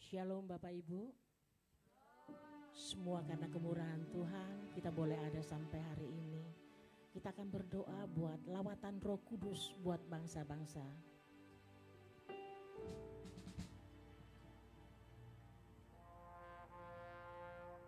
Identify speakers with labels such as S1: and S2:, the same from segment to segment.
S1: Shalom Bapak Ibu. Semua karena kemurahan Tuhan kita boleh ada sampai hari ini. Kita akan berdoa buat lawatan Roh Kudus buat bangsa-bangsa.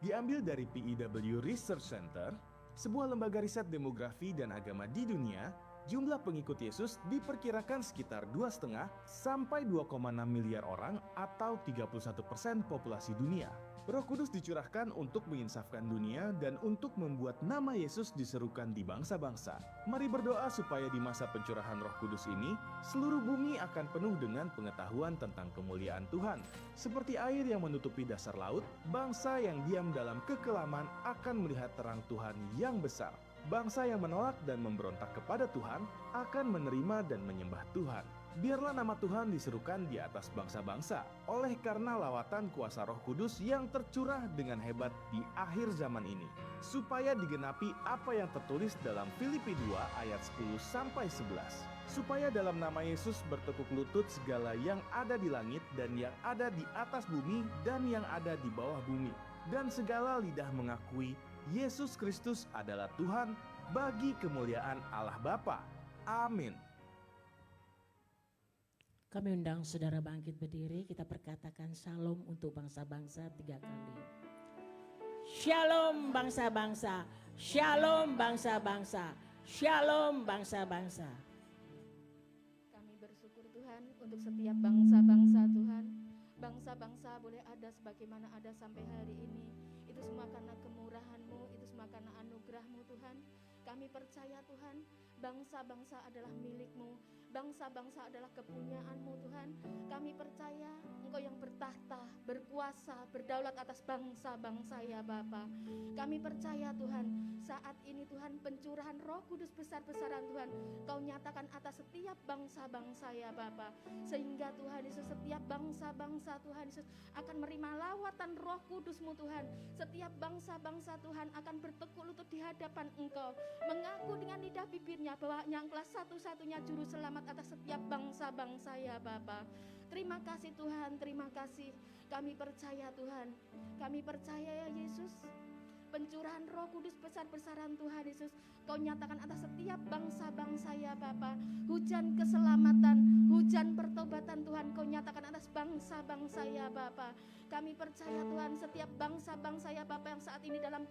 S2: Diambil dari PEW Research Center, sebuah lembaga riset demografi dan agama di dunia, jumlah pengikut Yesus diperkirakan sekitar 2,5 sampai 2,6 miliar orang atau 31% populasi dunia. Roh Kudus dicurahkan untuk menginsafkan dunia dan untuk membuat nama Yesus diserukan di bangsa-bangsa. Mari berdoa supaya di masa pencurahan Roh Kudus ini, seluruh bumi akan penuh dengan pengetahuan tentang kemuliaan Tuhan. Seperti air yang menutupi dasar laut, bangsa yang diam dalam kekelaman akan melihat terang Tuhan yang besar. Bangsa yang menolak dan memberontak kepada Tuhan akan menerima dan menyembah Tuhan. Biarlah nama Tuhan diserukan di atas bangsa-bangsa oleh karena lawatan kuasa Roh Kudus yang tercurah dengan hebat di akhir zaman ini. Supaya digenapi apa yang tertulis dalam Filipi 2 ayat 10-11. Supaya dalam nama Yesus bertekuk lutut segala yang ada di langit dan yang ada di atas bumi dan yang ada di bawah bumi. Dan segala lidah mengakui Yesus Kristus adalah Tuhan bagi kemuliaan Allah Bapa. Amin.
S1: Kami undang saudara bangkit berdiri, kita perkatakan shalom untuk bangsa-bangsa 3 kali. Shalom bangsa-bangsa, shalom bangsa-bangsa, shalom bangsa-bangsa.
S3: Kami bersyukur Tuhan untuk setiap bangsa-bangsa Tuhan. Bangsa-bangsa boleh ada sebagaimana ada sampai hari ini. Itu semua karena kemurahan-Mu, itu semua karena anugerah-Mu Tuhan. Kami percaya Tuhan, bangsa-bangsa adalah milik-Mu. Bangsa-bangsa adalah kepunyaan-Mu Tuhan. Kami percaya Engkau yang bertahta, berkuasa, berdaulat atas bangsa-bangsa ya Bapa. Kami percaya Tuhan, saat ini Tuhan pencurahan Roh Kudus besar-besaran Tuhan Kau nyatakan atas setiap bangsa-bangsa ya Bapa. Sehingga Tuhan Yesus setiap bangsa-bangsa Tuhan Yesus akan menerima lawatan Roh Kudus-Mu Tuhan. Setiap bangsa-bangsa Tuhan akan bertekuk lutut di hadapan Engkau, mengaku dengan lidah bibirnya bahwa Engkaulah satu-satunya juru selamat atas setiap bangsa-bangsa ya Bapa. Terima kasih Tuhan, terima kasih. Kami percaya Tuhan, kami percaya ya Yesus, pencurahan Roh Kudus besar-besaran Tuhan Yesus Kau nyatakan atas setiap bangsa-bangsa ya Bapa. Hujan keselamatan, hujan pertobatan Tuhan Kau nyatakan atas bangsa-bangsa ya Bapa. Kami percaya Tuhan setiap bangsa-bangsa ya Bapa yang saat ini dalam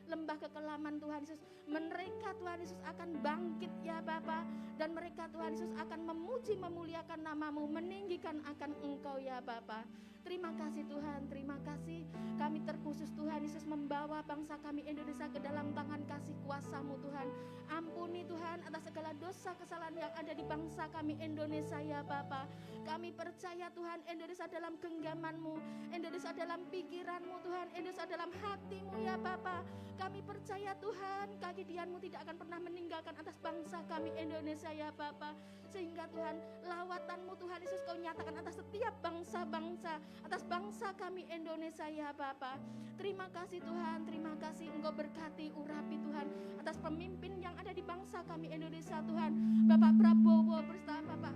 S3: lembah kekelaman Tuhan Yesus, mereka Tuhan Yesus akan bangkit ya Bapa. Dan mereka Tuhan Yesus akan memuji memuliakan nama-Mu, meninggikan akan Engkau ya Bapa. Terima kasih Tuhan, terima kasih. Kami terkhusus Tuhan Yesus membawa bangsa kami Indonesia ke dalam tangan kasih kuasa-Mu Tuhan. Ampuni Tuhan atas segala dosa kesalahan yang ada di bangsa kami Indonesia ya Bapa. Kami percaya Tuhan Indonesia dalam genggaman-Mu, Indonesia dalam pikiran-Mu Tuhan, Indonesia dalam hati-Mu ya Bapa. Kami percaya Tuhan kaki-Dian-Mu tidak akan pernah meninggalkan atas bangsa kami Indonesia ya Bapa. Sehingga Tuhan lawatan-Mu Tuhan Yesus Kau nyatakan atas setiap bangsa-bangsa, atas bangsa kami Indonesia ya Bapa. Terima kasih Tuhan, terima kasih Engkau berkati urapi Tuhan atas pemimpin yang ada di bangsa kami Indonesia Tuhan. Bapak Prabowo bersama Bapak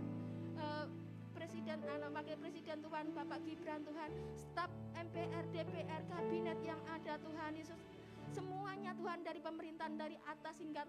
S3: Presiden, Wakil Presiden Tuhan, Bapak Gibran Tuhan, staf MPR, DPR, kabinet yang ada Tuhan Yesus. Semuanya Tuhan dari pemerintahan dari atas hingga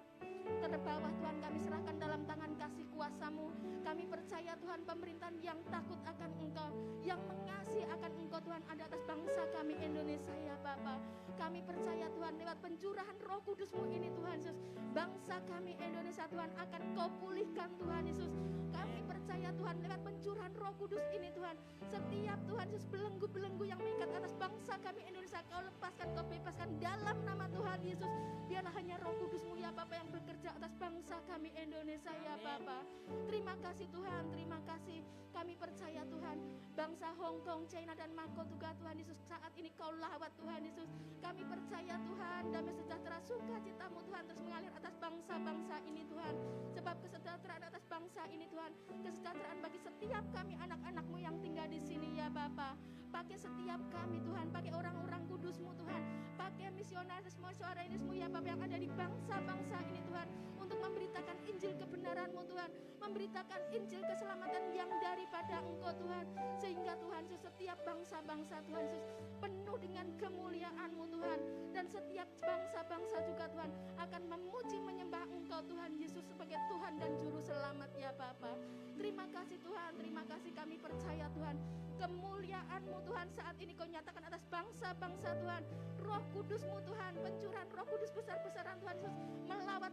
S3: terbawah Tuhan kami serahkan dalam tangan kasih kuasa-Mu. Kami percaya Tuhan pemerintahan yang takut akan Engkau, yang mengasihi akan Engkau Tuhan ada atas bangsa kami Indonesia ya Bapa. Kami percaya Tuhan lewat pencurahan Roh Kudus-Mu ini Tuhan Yesus, bangsa kami Indonesia Tuhan akan Kau pulihkan Tuhan Yesus. Kami percaya Tuhan lewat pencurahan Roh Kudus ini Tuhan, setiap Tuhan Yesus belenggu-belenggu yang mengikat atas bangsa kami Indonesia Kau lepaskan, Kau bebaskan dalam nama Tuhan Yesus. Biarlah hanya Roh Kudus-Mu ya Bapa yang bekerja atas bangsa kami Indonesia ya Bapa. Terima kasih Tuhan, terima kasih. Kami percaya Tuhan bangsa Hong Kong, China dan Mako juga Tuhan Yesus saat ini Kau lawat Tuhan Yesus. Kami percaya Tuhan damai sejahtera sukacita-Mu Tuhan terus mengalir atas bangsa-bangsa ini Tuhan. Sebab kesejahteraan atas bangsa ini Tuhan, kesejahteraan bagi setiap kami anak-anak-Mu yang tinggal di sini ya Bapa. Pakai setiap kami Tuhan, pakai orang-orang kudus-Mu Tuhan, pakai misionaris ada semua suara ini semua ya Bapa yang ada di bangsa-bangsa ini Tuhan, untuk memberitakan Injil kebenaran-Mu Tuhan, memberitakan Injil keselamatan yang daripada Engkau Tuhan, sehingga Tuhan Yesus setiap bangsa-bangsa Tuhan Yesus penuh dengan kemuliaan-Mu Tuhan, dan setiap bangsa-bangsa juga Tuhan akan memuji menyembah Engkau Tuhan Yesus sebagai Tuhan dan Juru Selamat ya Bapa. Terima kasih Tuhan, terima kasih, kami percaya Tuhan kemuliaan-Mu Tuhan saat ini Kau nyatakan atas bangsa-bangsa Tuhan. Roh Kudus-Mu Tuhan, pencurahan Roh Kudus besar-besaran Tuhan Yesus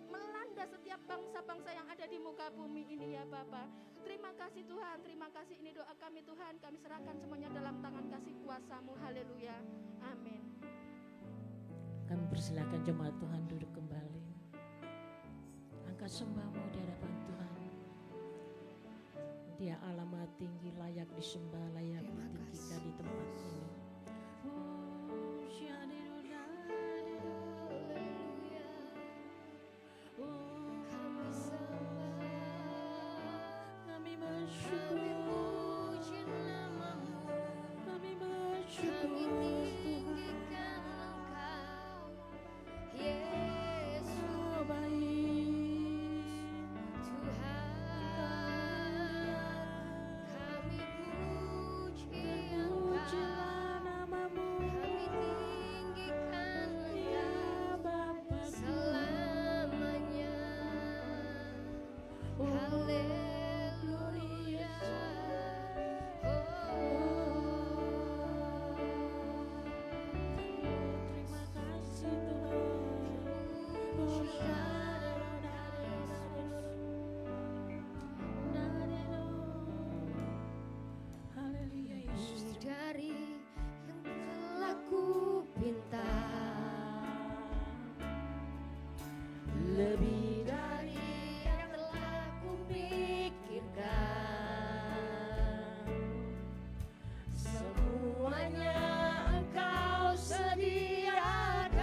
S3: melanda setiap bangsa-bangsa yang ada di muka bumi ini ya Bapa. Terima kasih Tuhan, terima kasih, ini doa kami Tuhan, kami serahkan semuanya dalam tangan kasih kuasa-Mu. Haleluya, amin.
S1: Kami persilakan jemaat Tuhan duduk kembali. Angkat sembah-Mu di hadapan Tuhan. Dia Allah Maha Tinggi, layak disembah, layak ditinggikan di tempat ini. Kami
S4: puji nama-Mu,
S1: kami bersyukur,
S4: kami tinggikan Engkau, Yesus Tuhan. Kami puji Engkau,
S1: namamu,
S4: kami tinggikan
S1: ya
S4: Engkau
S1: Bapa.
S4: selamanya. Haleluya.
S1: Terima kasih Tuhan. Haleluya Yesus.
S4: Dari yang telah ku pinta, lebih dari yang telah ku pikirkan, semuanya Engkau sediakan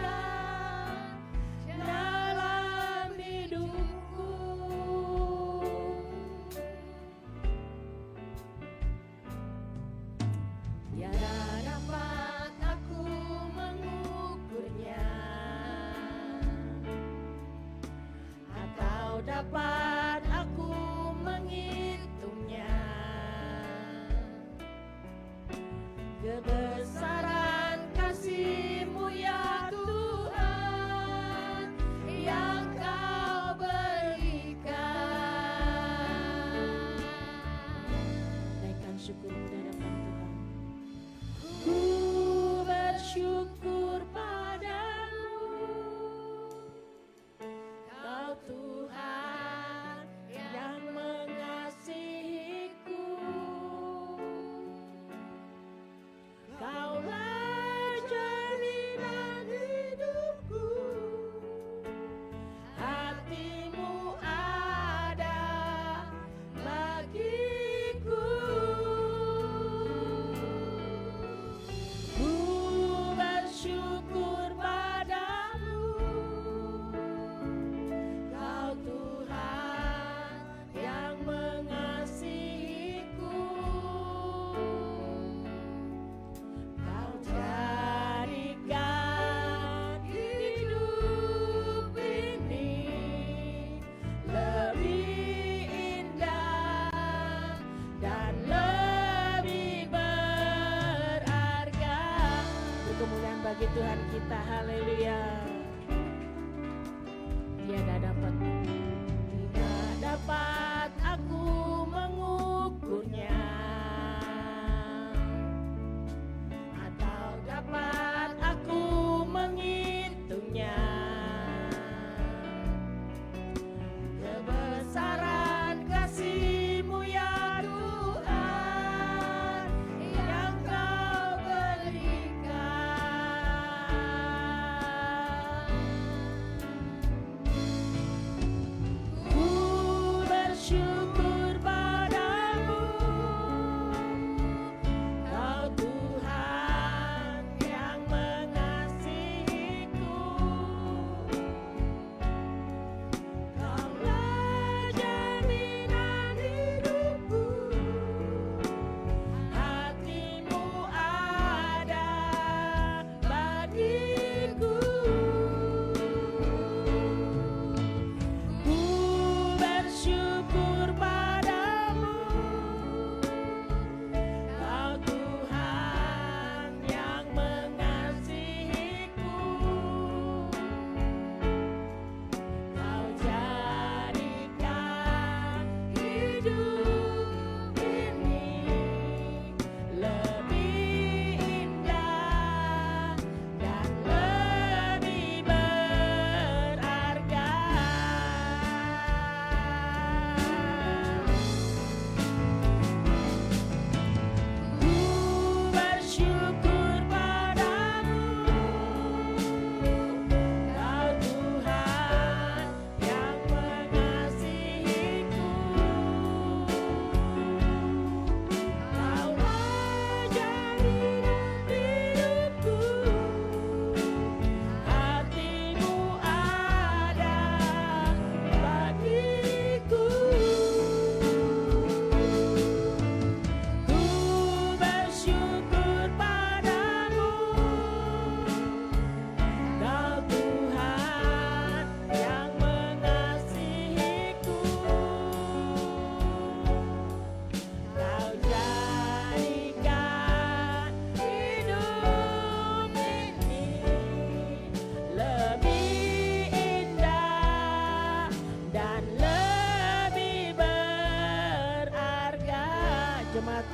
S4: dalam hidupku. Tiada dapat aku mengukurnya, atau dapat aku menghitungnya. Kebesaran kasih-Mu ya Tuhan, yang Kau berikan.
S1: Naikkan syukur-Mu di hadapan Tuhan.
S4: Ku bersyukur padamu, Kau Tuhan yang mengasihiku. Kaulah jaminan hidupku, hati-Mu ada bagiku. Ku bersyukur padamu, Kau Tuhan yang mengasihiku. Kau jadikan hidup ini lebih indah dan lebih berharga.
S1: Kemuliaan bagi Tuhan kita, haleluya. Tiada dapat
S4: aku mengukurnya, atau dapat aku menghitungnya. Kebesaran kasih-Mu ya Tuhan, yang Kau berikan.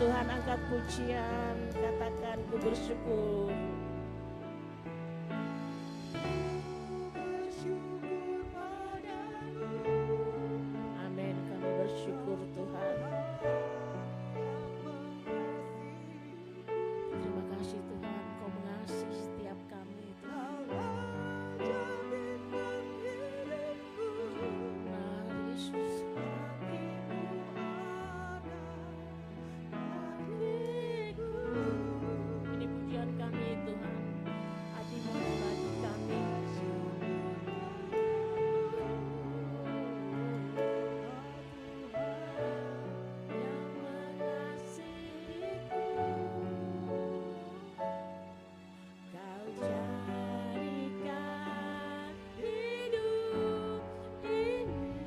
S1: Tuhan, angkat pujian, katakan ku bersyukur. Amin, kami bersyukur Tuhan. Terima kasih Tuhan, Kau mengasihi setiap kami Tuhan. Mari Yesus. Ini pujian kami Tuhan, hati-Mu bagi kami. Yang mengasihiku, Kau jadikan hidup ini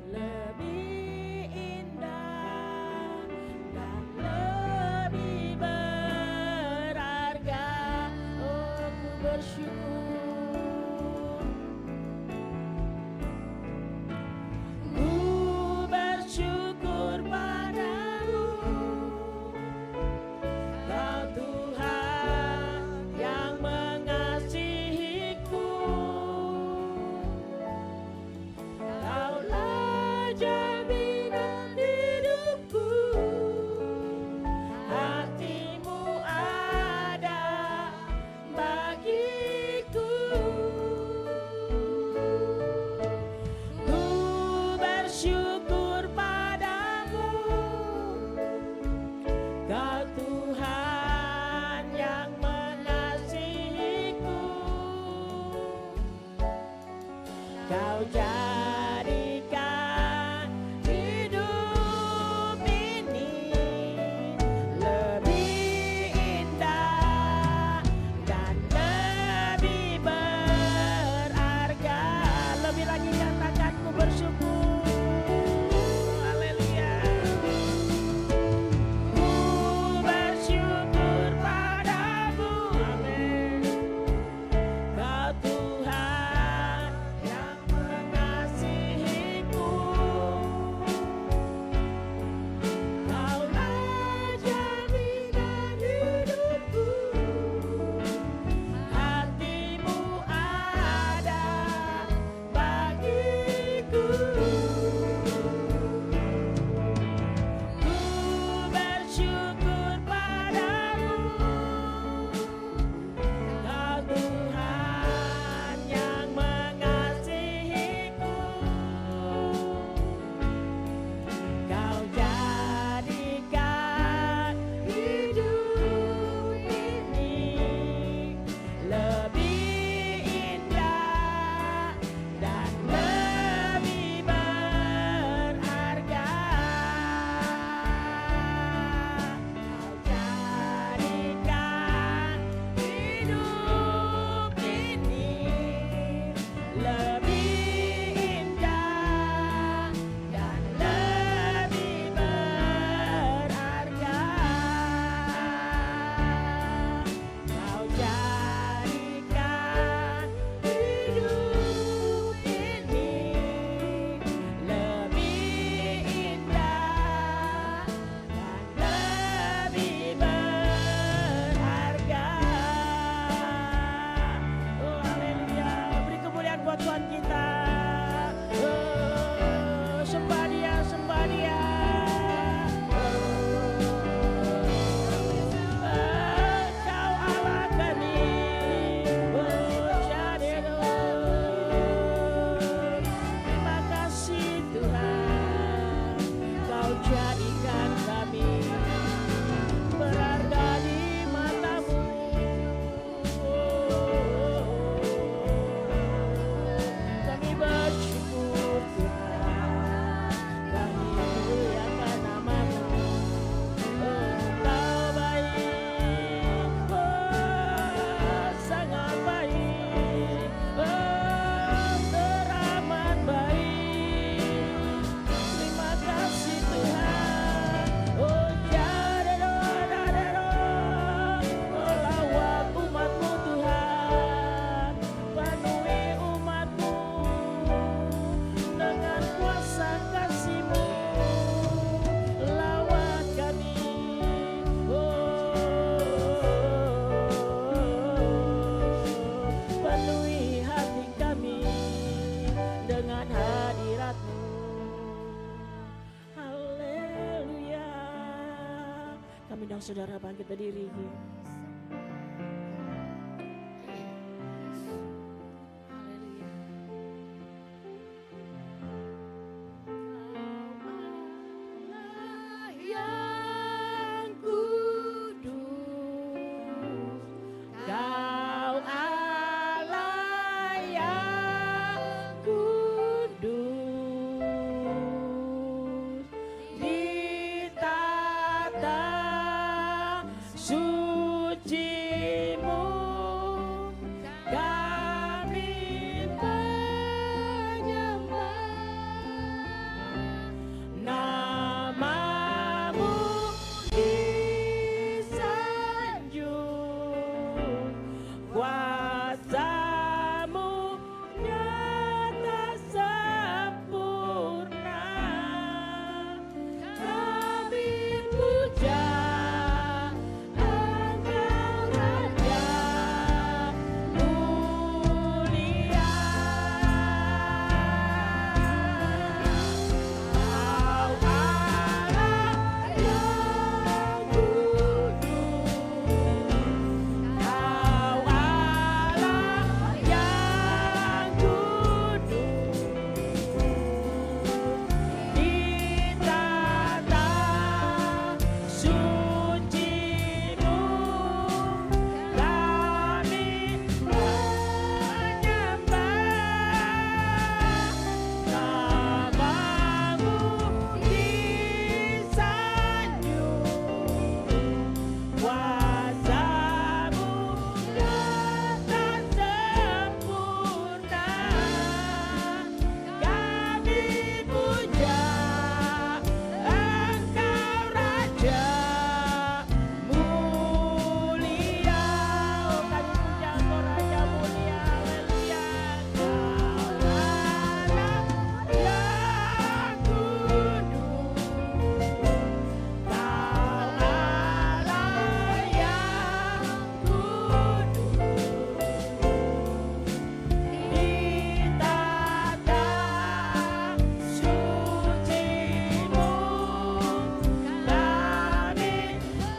S1: lebih indah dan lebih berharga. Oh, ku bersyukur. Ku bersyukur padamu, Kau Tuhan yang mengasihiku. Kaulah jaminan hidupku, hati-Mu ada bagiku. Ku bersyukur padamu, Kau Tuhan yang mengasihiku. Kau jadikan hidup ini lebih indah dan lebih berharga. Lebih lagi katakan ku bersyukur. Haleluya. Ku bersyukur padamu. Amin. Kau Tuhan yang mengasihiku. undang saudara bangkit berdiri. Haleluya.
S4: Allah yang kudus, Kau Allah yang kudus, di tata suci-Mu kami menyembah. Nama-Mu disanjung, kuasa-Mu nyata sempurna. Kami puja Engkau Raja mulia. Kau Allah yang kudus, Kau Allah yang kudus, di tata suci-Mu kami menyembah. Nama-Mu disanjung, kuasa-Mu nyata sempurna. Kami puja Engkau Raja mulia. Oh, kami puja Engkau Raja mulia. Haleluya. Kau Allah yang kudus, Kau Allah yang kudus, di tata suci-Mu kami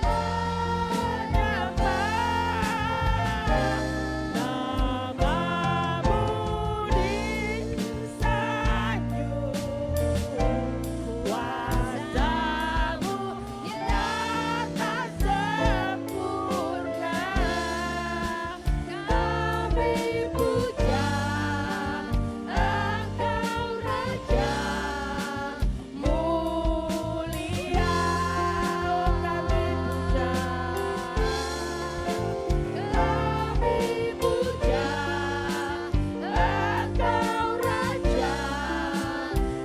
S4: menyembah. Nama-Mu disanjung, kuasa-Mu nyata sempurna. Kami puja Engkau Raja mulia. Oh, kami puja, kami puja Engkau Raja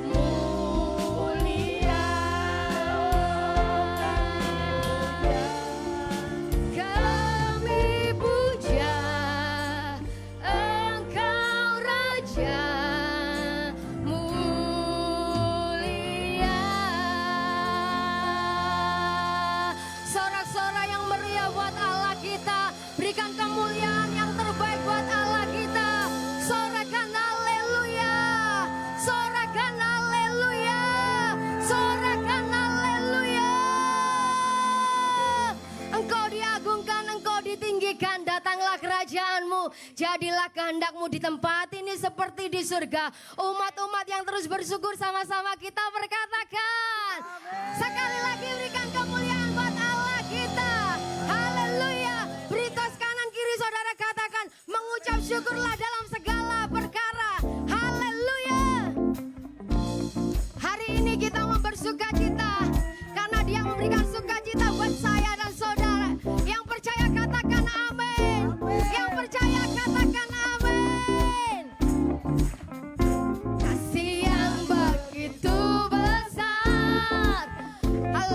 S4: mulia. Kami puja Engkau Raja mulia. Sorak-sorak yang meriah buat Allah kita, berikan kemuliaan yang terbaik buat Allah kita. Sorakan haleluya, sorakan haleluya, sorakan haleluya. Engkau diagungkan, Engkau ditinggikan, datanglah kerajaan-Mu, jadilah kehendak-Mu di tempat ini seperti di surga. Umat-umat yang terus bersyukur sama-sama kita berkatakan, sekali lagi berikan kemuliaan buat Allah kita. Haleluya. Beri tos kanan kiri saudara, katakan mengucap syukurlah dalam segala perkara. Haleluya. Hari ini kita mau bersukacita karena Dia memberikan sukacita buat saya dan saudara. Yang percaya katakan amin. Yang percaya katakan amin. Kasih yang begitu besar,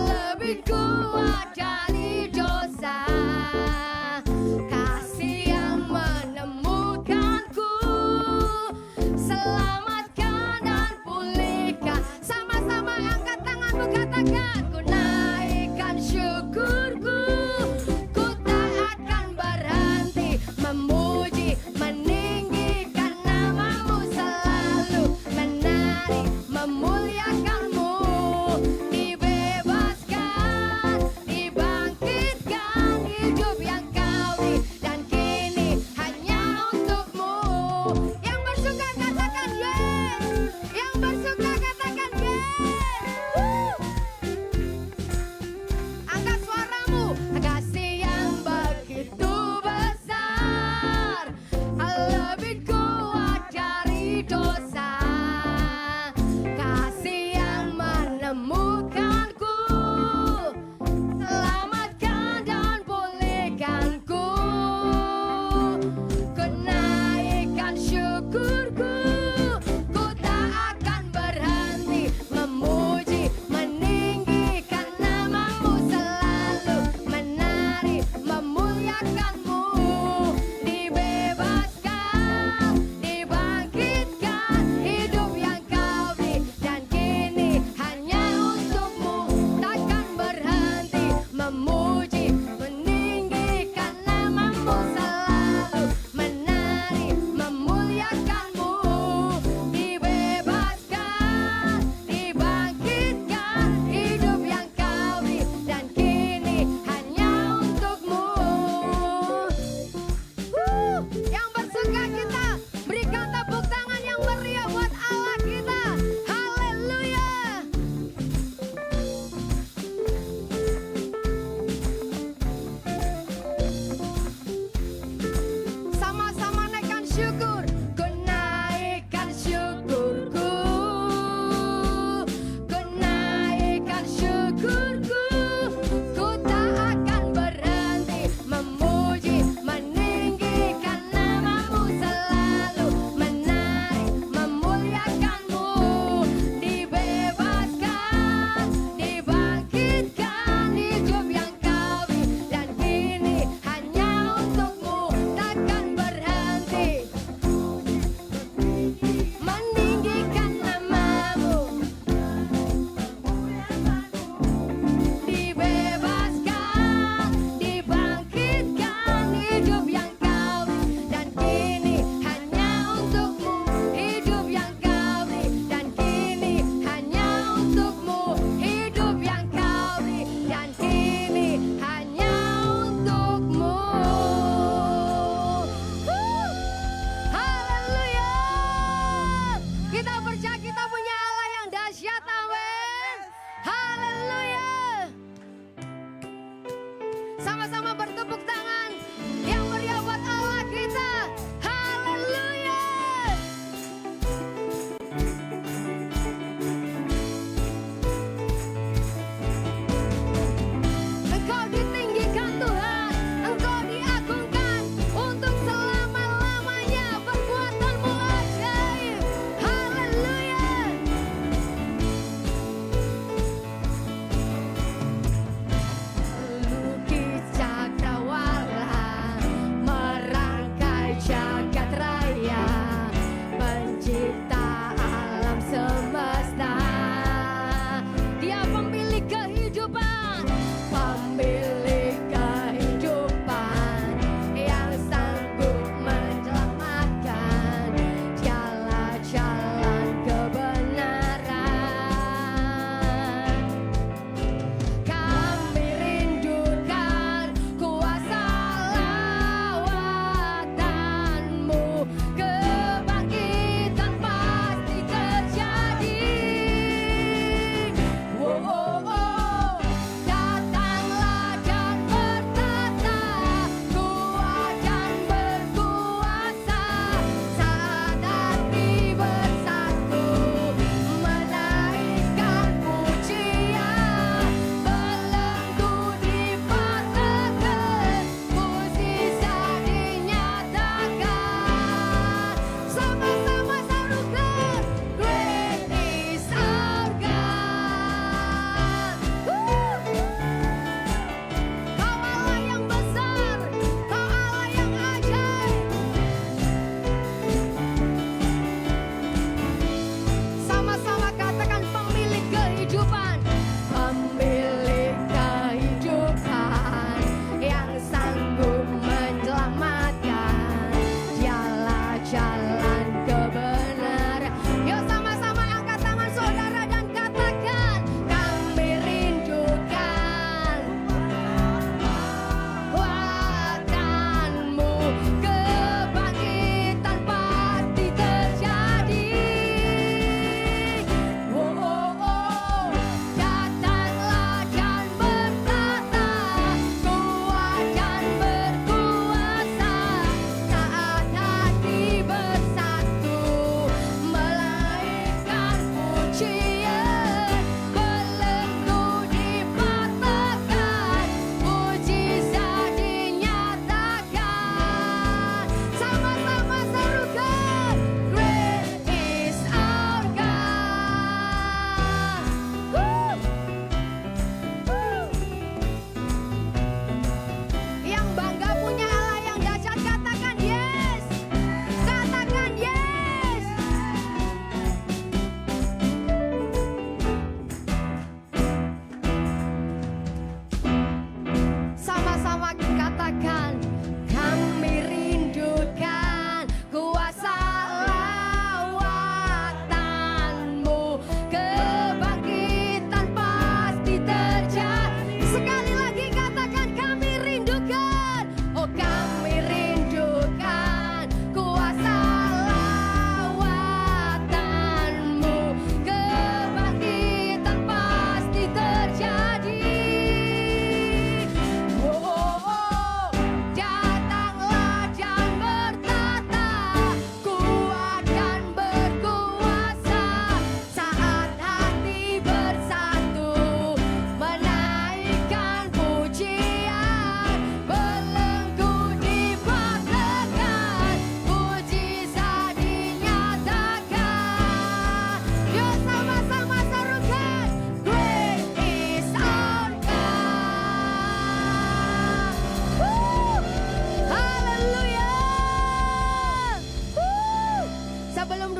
S4: lebih kuat dari dosa. Kasih yang menemukanku, selamatkan dan pulihkan. Sama-sama angkat tanganmu, katakan ku naikkan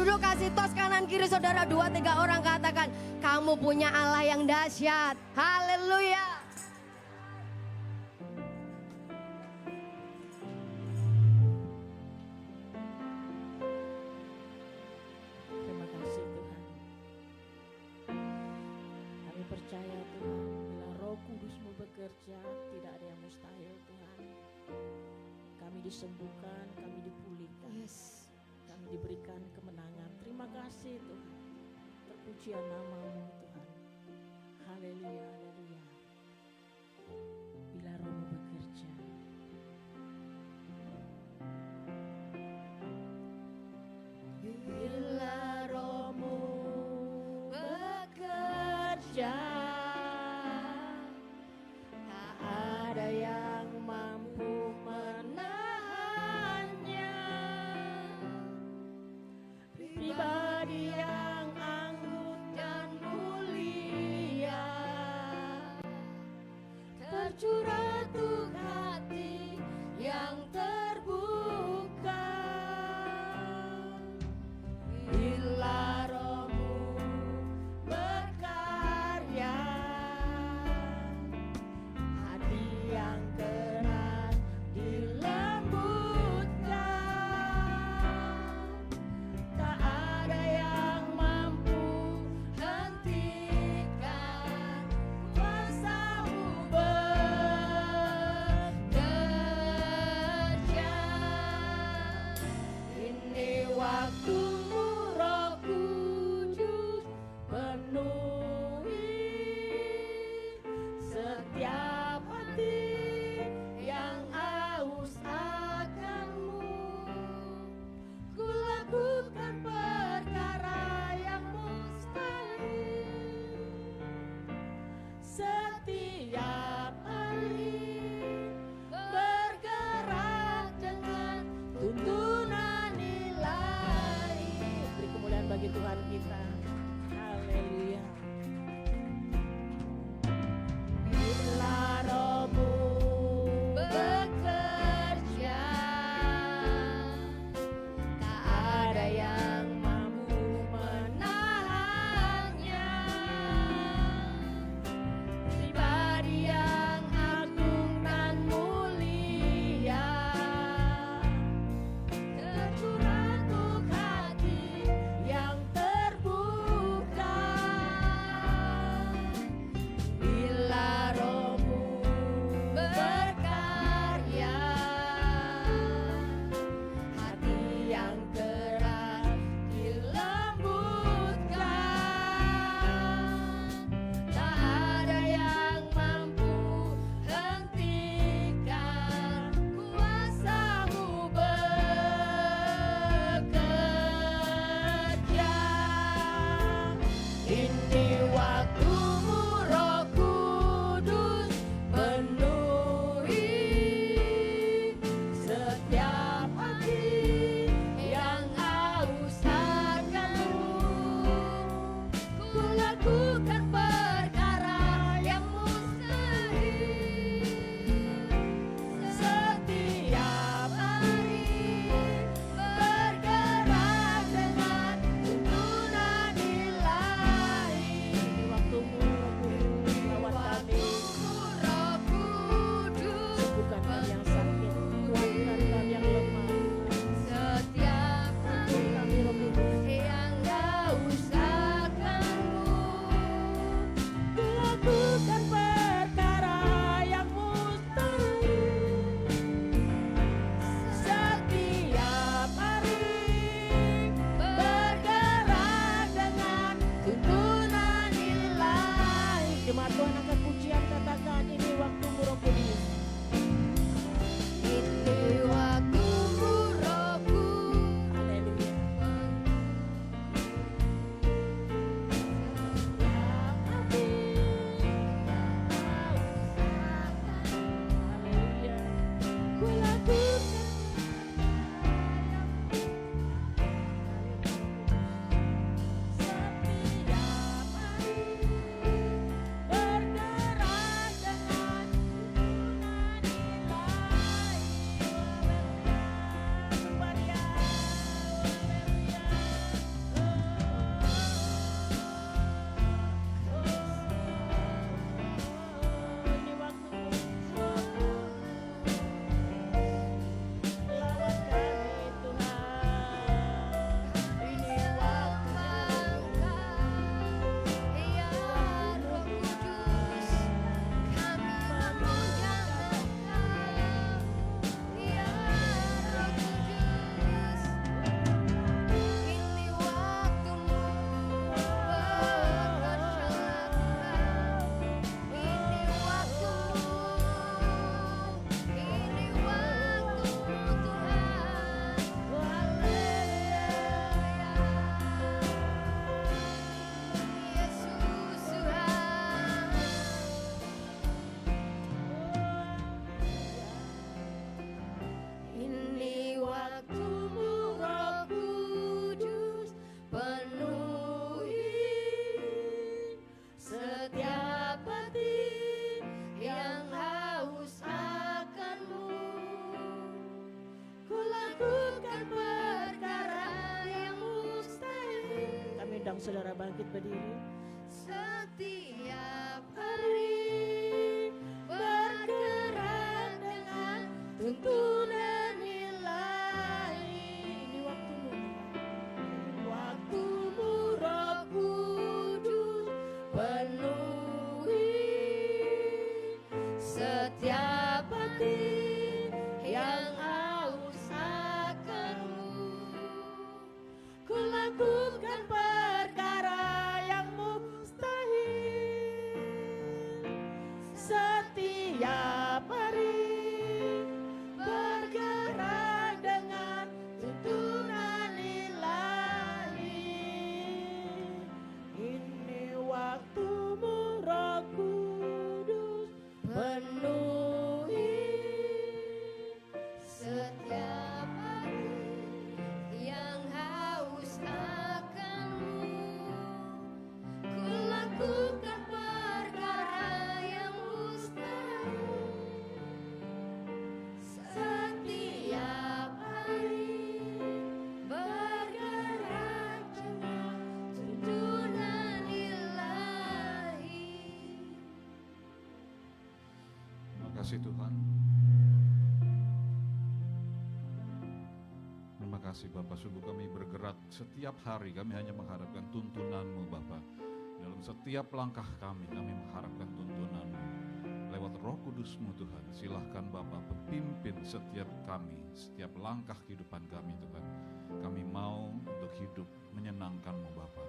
S4: duduk, kasih tos kanan kiri saudara 2-3 orang, katakan kamu punya Allah yang dahsyat. Haleluya.
S1: Terima kasih Tuhan. Kami percaya Tuhan, bila Roh Kudus-Mu bekerja, tidak ada yang mustahil Tuhan. Kami disembuhkan, kami dipulihkan,
S4: Yes.
S1: kami diberikan kemenangan. Terima kasih Tuhan. Terpujian nama-Mu Tuhan. Haleluya, haleluya. Bila Roh-Mu bekerja. Bila Roh-Mu bekerja, tak ada yang mampu menahannya. Pribadi yang anggun dan mulia, tercurah tuh hati yang terbuka. Bila Roh-Mu berkarya, hati yang keras dilembutkan. Tak ada yang mampu hentikan kuasa-Mu bekerja. Ini waktu-Mu Roh Kudus, penuhi setiap hati yang haus akan-Mu. Ku lakukan perkara yang mustahil setiap hari, bergerak dengan tuntunan ilahi. Beri kemuliaan bagi Tuhan kita. Haleluya. Bila Roh-Mu bekerja, tak ada yang mampu menahannya. Pribadi yang agung dan mulia, tercurah tuh hati yang terbuka. undang saudara bangkit berdiri.
S4: Setiap hari bergerak dengan tuntunan ilahi.
S1: Ini waktumu,
S4: Waktumu Roh Kudus penuhi setiap hati yang haus akan-Mu.
S1: ku lakukan perkara yang mustahil. Setiap hari bergerak dengan tuntunan ilahi. Ini waktumu Roh Kudus penuhi
S4: Setiap hati yang haus akan-Mu, ku lakukan perkara yang mustahil. Setiap hari bergerak dengan tuntunan ilahi.
S5: Terima kasih Tuhan. Terima kasih Bapak, sungguh kami bergerak setiap hari, kami hanya mengharapkan tuntunan-Mu Bapak. Dalam setiap langkah kami mengharapkan tuntunan-Mu. Lewat Roh Kudus-Mu Tuhan, silahkan Bapak pimpin setiap kami, setiap langkah kehidupan kami Tuhan. Kami mau untuk hidup menyenangkan-Mu Bapak.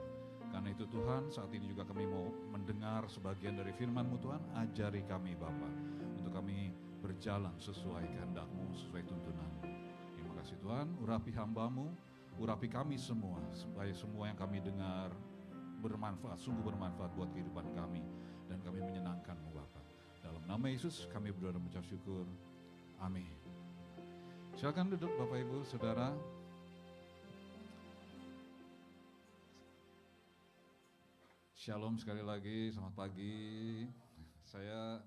S5: Karena itu Tuhan, saat ini juga kami mau mendengar sebagian dari firman-Mu Tuhan, ajari kami Bapak, untuk kami berjalan sesuai kehendak-Mu, sesuai tuntunan-Mu. Terima kasih Tuhan, urapi hamba-Mu, urapi kami semua, supaya semua yang kami dengar bermanfaat, sungguh bermanfaat buat kehidupan kami, dan kami menyenangkan-Mu Bapak. Dalam nama Yesus kami berdoa dan mengucap syukur. Amin. Silakan duduk Bapak Ibu Saudara. Shalom sekali lagi, selamat pagi. Saya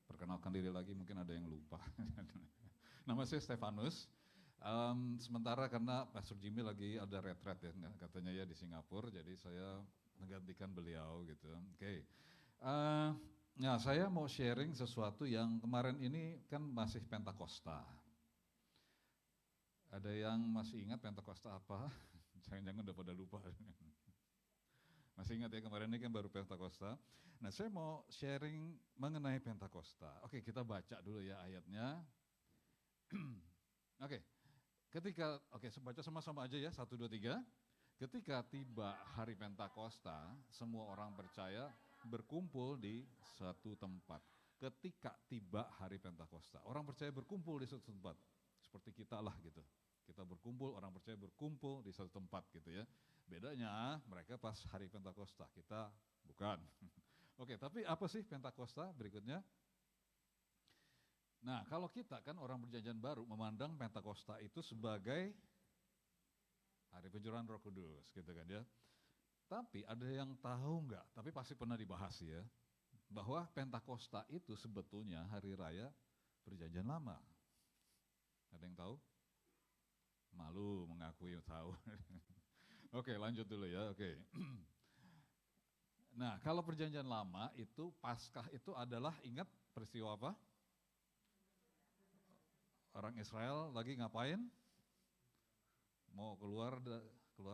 S5: perkenalkan diri lagi, mungkin ada yang lupa. Nama saya Stefanus. Sementara karena Pastor Jimmy lagi ada retret ya, katanya ya di Singapura, jadi saya menggantikan beliau gitu. Oke. Nah, saya mau sharing sesuatu yang kemarin ini kan masih Pentakosta. Ada yang masih ingat Pentakosta apa? Jangan-jangan udah pada lupa. Masih ingat ya, kemarin ini kan baru Pentakosta. Nah, saya mau sharing mengenai Pentakosta. Oke, kita baca dulu ya ayatnya. Oke, baca sama-sama aja ya, 1, 2, 3. Ketika tiba hari Pentakosta, semua orang percaya berkumpul di satu tempat. Ketika tiba hari Pentakosta, orang percaya berkumpul di satu tempat. Seperti kita lah gitu. Kita berkumpul, orang percaya berkumpul di satu tempat gitu ya. Bedanya mereka pas hari Pentakosta, kita bukan. Oke, tapi apa sih Pentakosta berikutnya? Nah, kalau kita kan orang Perjanjian Baru memandang Pentakosta itu sebagai hari pencurahan Roh Kudus gitu kan ya. Tapi ada yang tahu enggak, tapi pasti pernah dibahas ya, bahwa Pentakosta itu sebetulnya hari raya Perjanjian Lama. Ada yang tahu? Malu mengakui tahu. Oke, lanjut dulu ya, oke. Nah, kalau Perjanjian Lama itu Paskah itu adalah, ingat peristiwa apa? Orang Israel lagi ngapain? Mau keluar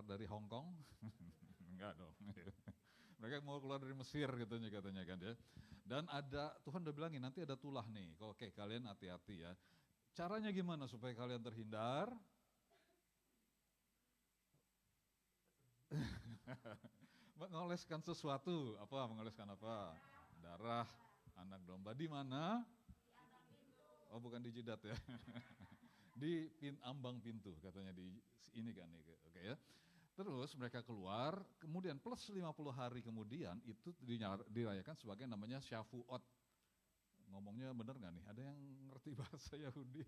S5: dari Hong Kong? Enggak dong. Mereka mau keluar dari Mesir katanya kan ya. Dan ada, Tuhan udah bilangin nanti ada tulah nih. Oke, kalian hati-hati ya. Caranya gimana supaya kalian terhindar? Mengoleskan sesuatu, mengoleskan apa? Darah anak domba di mana? Oh, bukan di jidat ya. Di ambang pintu katanya, di ini kan nih. Oke ya. Terus mereka keluar, kemudian plus 50 hari kemudian itu dirayakan sebagai namanya Shavuot. Ngomongnya bener nggak nih? Ada yang ngerti bahasa Yahudi?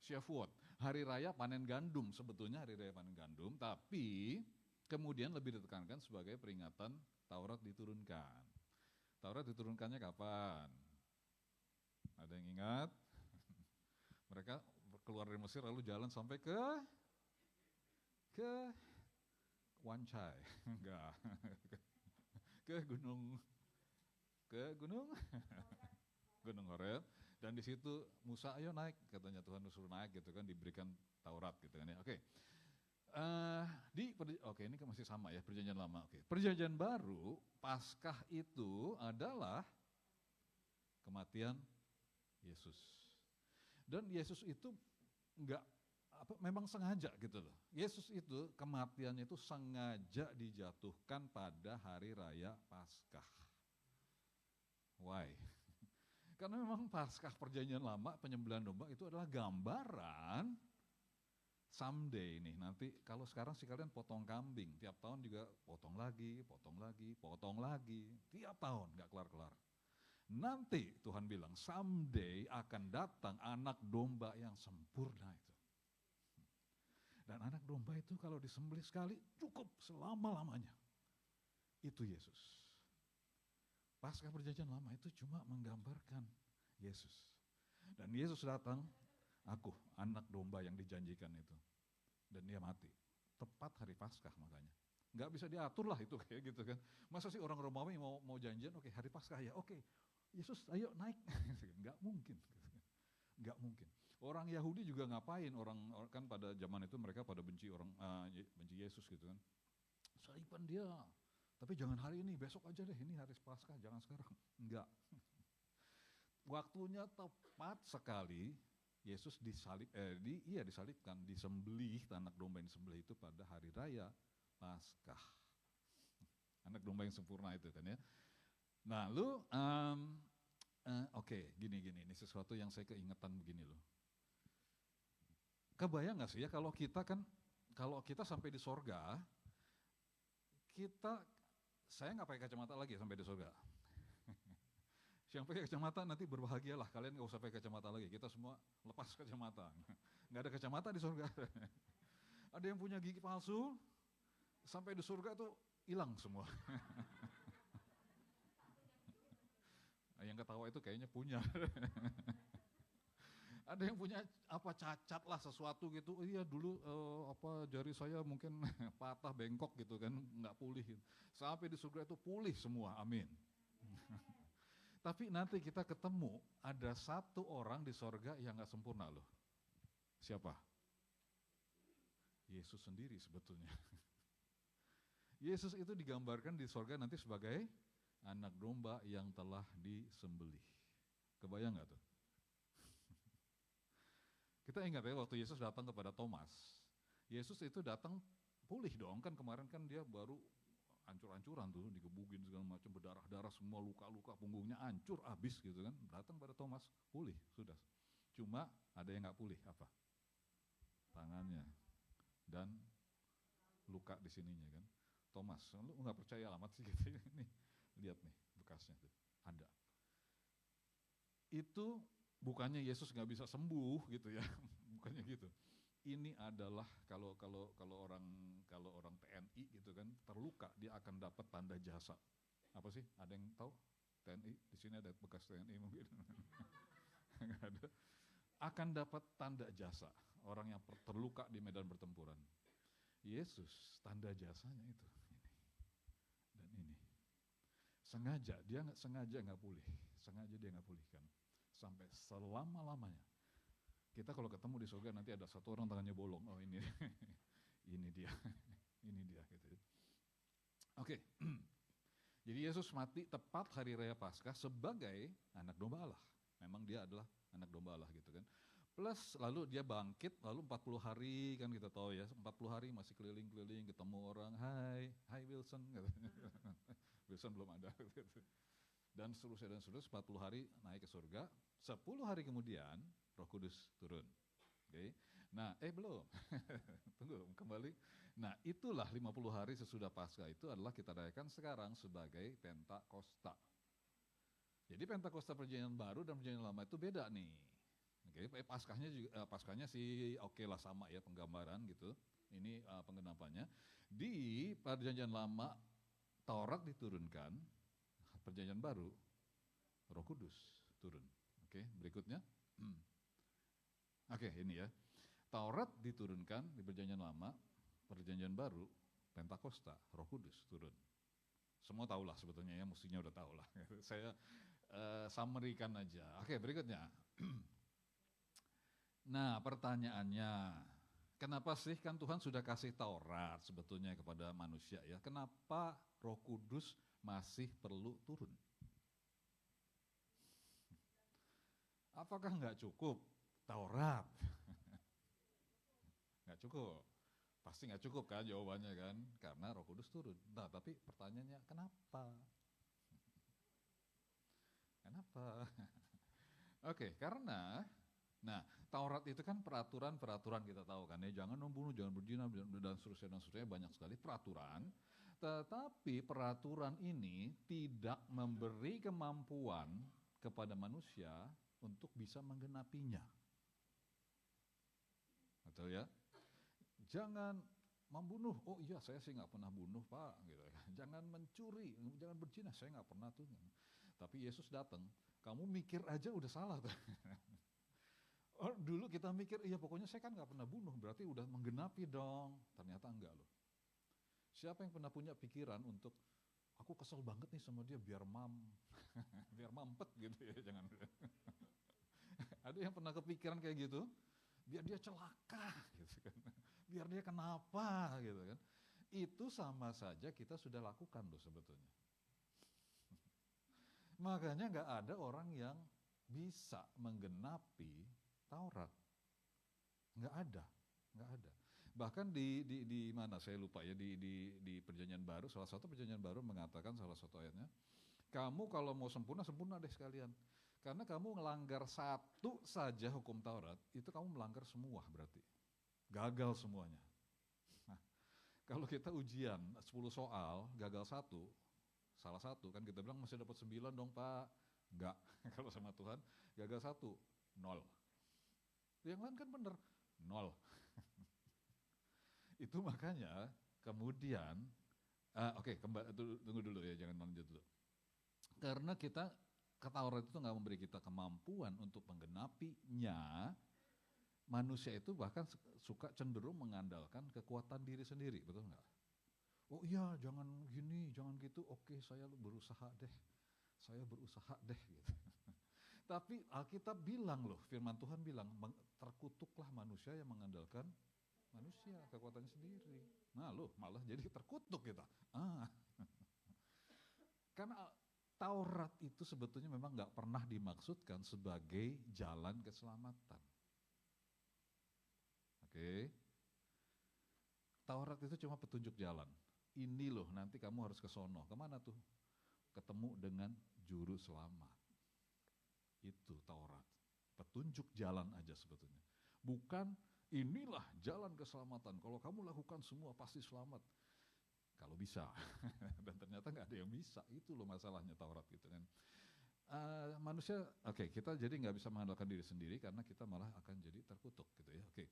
S5: Shavuot, hari raya panen gandum, sebetulnya hari raya panen gandum, tapi kemudian lebih ditekankan sebagai peringatan Taurat diturunkan. Taurat diturunkannya kapan? Ada yang ingat? Mereka keluar dari Mesir lalu jalan sampai ke Wancai, enggak. Ke gunung Gunung Horeb, dan di situ Musa ayo naik, katanya Tuhan suruh naik gitu kan, diberikan Taurat gitu kan ya. Oke. Oke, ini kan masih sama ya, perjanjian lama. Oke. Perjanjian baru, Paskah itu adalah kematian Yesus. Dan Yesus itu memang sengaja gitu loh. Yesus itu kematiannya itu sengaja dijatuhkan pada hari raya Paskah. Why? Karena memang Paskah perjanjian lama, penyembelihan domba itu adalah gambaran someday nih, nanti kalau sekarang sih kalian potong kambing, tiap tahun juga potong lagi, tiap tahun gak kelar-kelar. Nanti Tuhan bilang someday akan datang anak domba yang sempurna itu. Dan anak domba itu kalau disembelih sekali cukup selama-lamanya. Itu Yesus. Paskah perjanjian lama itu cuma menggambarkan Yesus. Dan Yesus datang, aku anak domba yang dijanjikan itu. Dan dia mati, tepat hari Paskah makanya. Nggak bisa diatur lah itu kayak gitu kan. Masa sih orang Romawi mau janjian, oke hari Paskah ya, oke Yesus ayo naik. Nggak mungkin. Nggak mungkin. Orang Yahudi juga ngapain, orang kan pada zaman itu mereka pada benci benci Yesus gitu kan. Saliban dia. Tapi jangan hari ini, besok aja deh, ini hari Paskah, jangan sekarang. Enggak. Waktunya tepat sekali, Yesus disalibkan, disembelih, anak domba yang disembelih itu pada hari raya Paskah. Anak domba yang sempurna itu kan ya. Nah lu, oke, gini, ini sesuatu yang saya keingetan begini loh. Kebayang gak sih ya kalau kita sampai di sorga, saya nggak pakai kacamata lagi sampai di surga. Yang pakai kacamata nanti berbahagialah, kalian nggak usah pakai kacamata lagi. Kita semua lepas kacamata, nggak ada kacamata di surga. Ada yang punya gigi palsu, sampai di surga tuh hilang semua. Yang ketawa itu kayaknya punya. Ada yang punya cacat lah sesuatu gitu, iya dulu jari saya mungkin patah bengkok gitu kan, nggak pulih. Sampai di surga itu pulih semua, amin. Tapi nanti kita ketemu ada satu orang di surga yang nggak sempurna loh. Siapa? Yesus sendiri sebetulnya. Yesus itu digambarkan di surga nanti sebagai anak domba yang telah disembelih. Kebayang nggak tuh? Kita ingat ya waktu Yesus datang kepada Thomas, Yesus itu datang pulih dong, kan kemarin kan dia baru hancur-hancuran tuh, digebugin segala macam, berdarah-darah semua, luka-luka, punggungnya hancur abis gitu kan, datang pada Thomas, pulih sudah. Cuma ada yang nggak pulih, apa? Tangannya dan luka di sininya kan. Thomas, lu nggak percaya amat sih gitu, nih lihat nih bekasnya tuh, ada. Itu bukannya Yesus nggak bisa sembuh gitu ya, bukannya gitu. Ini adalah kalau orang TNI gitu kan terluka, dia akan dapat tanda jasa. Apa sih? Ada yang tahu? TNI di sini ada bekas TNI mungkin. Nggak ada. Akan dapat tanda jasa orang yang terluka di medan pertempuran. Yesus tanda jasanya itu ini dan ini. Dia sengaja nggak pulih, sengaja dia nggak pulihkan. Sampai selama-lamanya. Kita kalau ketemu di surga nanti ada satu orang tangannya bolong, oh ini ini dia gitu. Oke. Jadi Yesus mati tepat hari raya Paskah sebagai anak domba Allah. Memang dia adalah anak domba Allah gitu kan. Plus lalu dia bangkit, lalu 40 hari kan kita tahu ya, 40 hari masih keliling-keliling ketemu orang, hai Wilson katanya. Wilson belum ada gitu. Dan seterusnya 40 hari naik ke surga, 10 hari kemudian Roh Kudus turun. Oke. Nah, belum. Tunggu, kembali. Nah, itulah 50 hari sesudah Paskah itu adalah kita rayakan sekarang sebagai Pentakosta. Jadi Pentakosta perjanjian baru dan perjanjian lama itu beda nih. Oke, Paskahnya sih oke lah sama ya penggambaran gitu. Ini penggenapannya. Di perjanjian lama Taurat diturunkan, perjanjian baru Roh Kudus turun. Oke, berikutnya. Oke, ini ya. Taurat diturunkan di perjanjian lama, perjanjian baru Pentakosta, Roh Kudus turun. Semua tahulah sebetulnya ya, mestinya udah tahulah. Saya summary-kan aja. Oke, berikutnya. Nah, pertanyaannya, kenapa sih kan Tuhan sudah kasih Taurat sebetulnya kepada manusia ya? Kenapa Roh Kudus masih perlu turun? Apakah nggak cukup Taurat? Nggak cukup. Pasti nggak cukup kan jawabannya kan? Karena Roh Kudus turun. Nah, tapi pertanyaannya kenapa? Kenapa? Oke, karena Taurat itu kan peraturan-peraturan kita tahu kan ya, jangan membunuh, jangan berzina dan seterusnya banyak sekali peraturan. Tetapi peraturan ini tidak memberi kemampuan kepada manusia untuk bisa menggenapinya. Betul ya? Jangan membunuh, oh iya saya sih nggak pernah bunuh Pak, gitu ya. Jangan mencuri, jangan berzina, saya nggak pernah tuh. Tapi Yesus datang, kamu mikir aja udah salah tuh. Oh, dulu kita mikir, iya pokoknya saya kan nggak pernah bunuh, berarti udah menggenapi dong. Ternyata enggak loh. Siapa yang pernah punya pikiran untuk, aku kesel banget nih sama dia biar biar mampet gitu ya, jangan. Ada yang pernah kepikiran kayak gitu? Biar dia celaka gitu kan. Biar dia kenapa gitu kan. Itu sama saja kita sudah lakukan loh sebetulnya. Makanya nggak ada orang yang bisa menggenapi Taurat. Nggak ada. Bahkan di mana saya lupa ya, di Perjanjian Baru, salah satu Perjanjian Baru mengatakan salah satu ayatnya, kamu kalau mau sempurna deh sekalian. Karena kamu melanggar satu saja hukum Taurat, itu kamu melanggar semua berarti. Gagal semuanya. Nah, kalau kita ujian 10 soal, gagal salah satu, kan kita bilang masih dapat 9 dong Pak. Enggak, kalau sama Tuhan, gagal 1, 0. Yang lain kan bener, 0. Itu makanya kemudian, tunggu dulu ya, jangan lanjut dulu. Karena Taurat itu nggak memberi kita kemampuan untuk menggenapinya, manusia itu bahkan suka cenderung mengandalkan kekuatan diri sendiri, betul nggak? Oh iya, jangan gini, jangan gitu, oke saya berusaha deh gitu. Tapi Alkitab bilang loh, firman Tuhan bilang, terkutuklah manusia yang mengandalkan manusia, kekuatannya sendiri. Nah loh, malah jadi terkutuk kita. Karena Taurat itu sebetulnya memang nggak pernah dimaksudkan sebagai jalan keselamatan. Oke. Taurat itu cuma petunjuk jalan. Ini loh nanti kamu harus ke sono. Kemana tuh? Ketemu dengan juru selamat. Itu Taurat. Petunjuk jalan aja sebetulnya. Bukan inilah jalan keselamatan. Kalau kamu lakukan semua pasti selamat. Kalau bisa, dan ternyata nggak ada yang bisa, itu loh masalahnya Taurat gitu kan. Manusia, kita jadi nggak bisa mengandalkan diri sendiri karena kita malah akan jadi terkutuk gitu ya.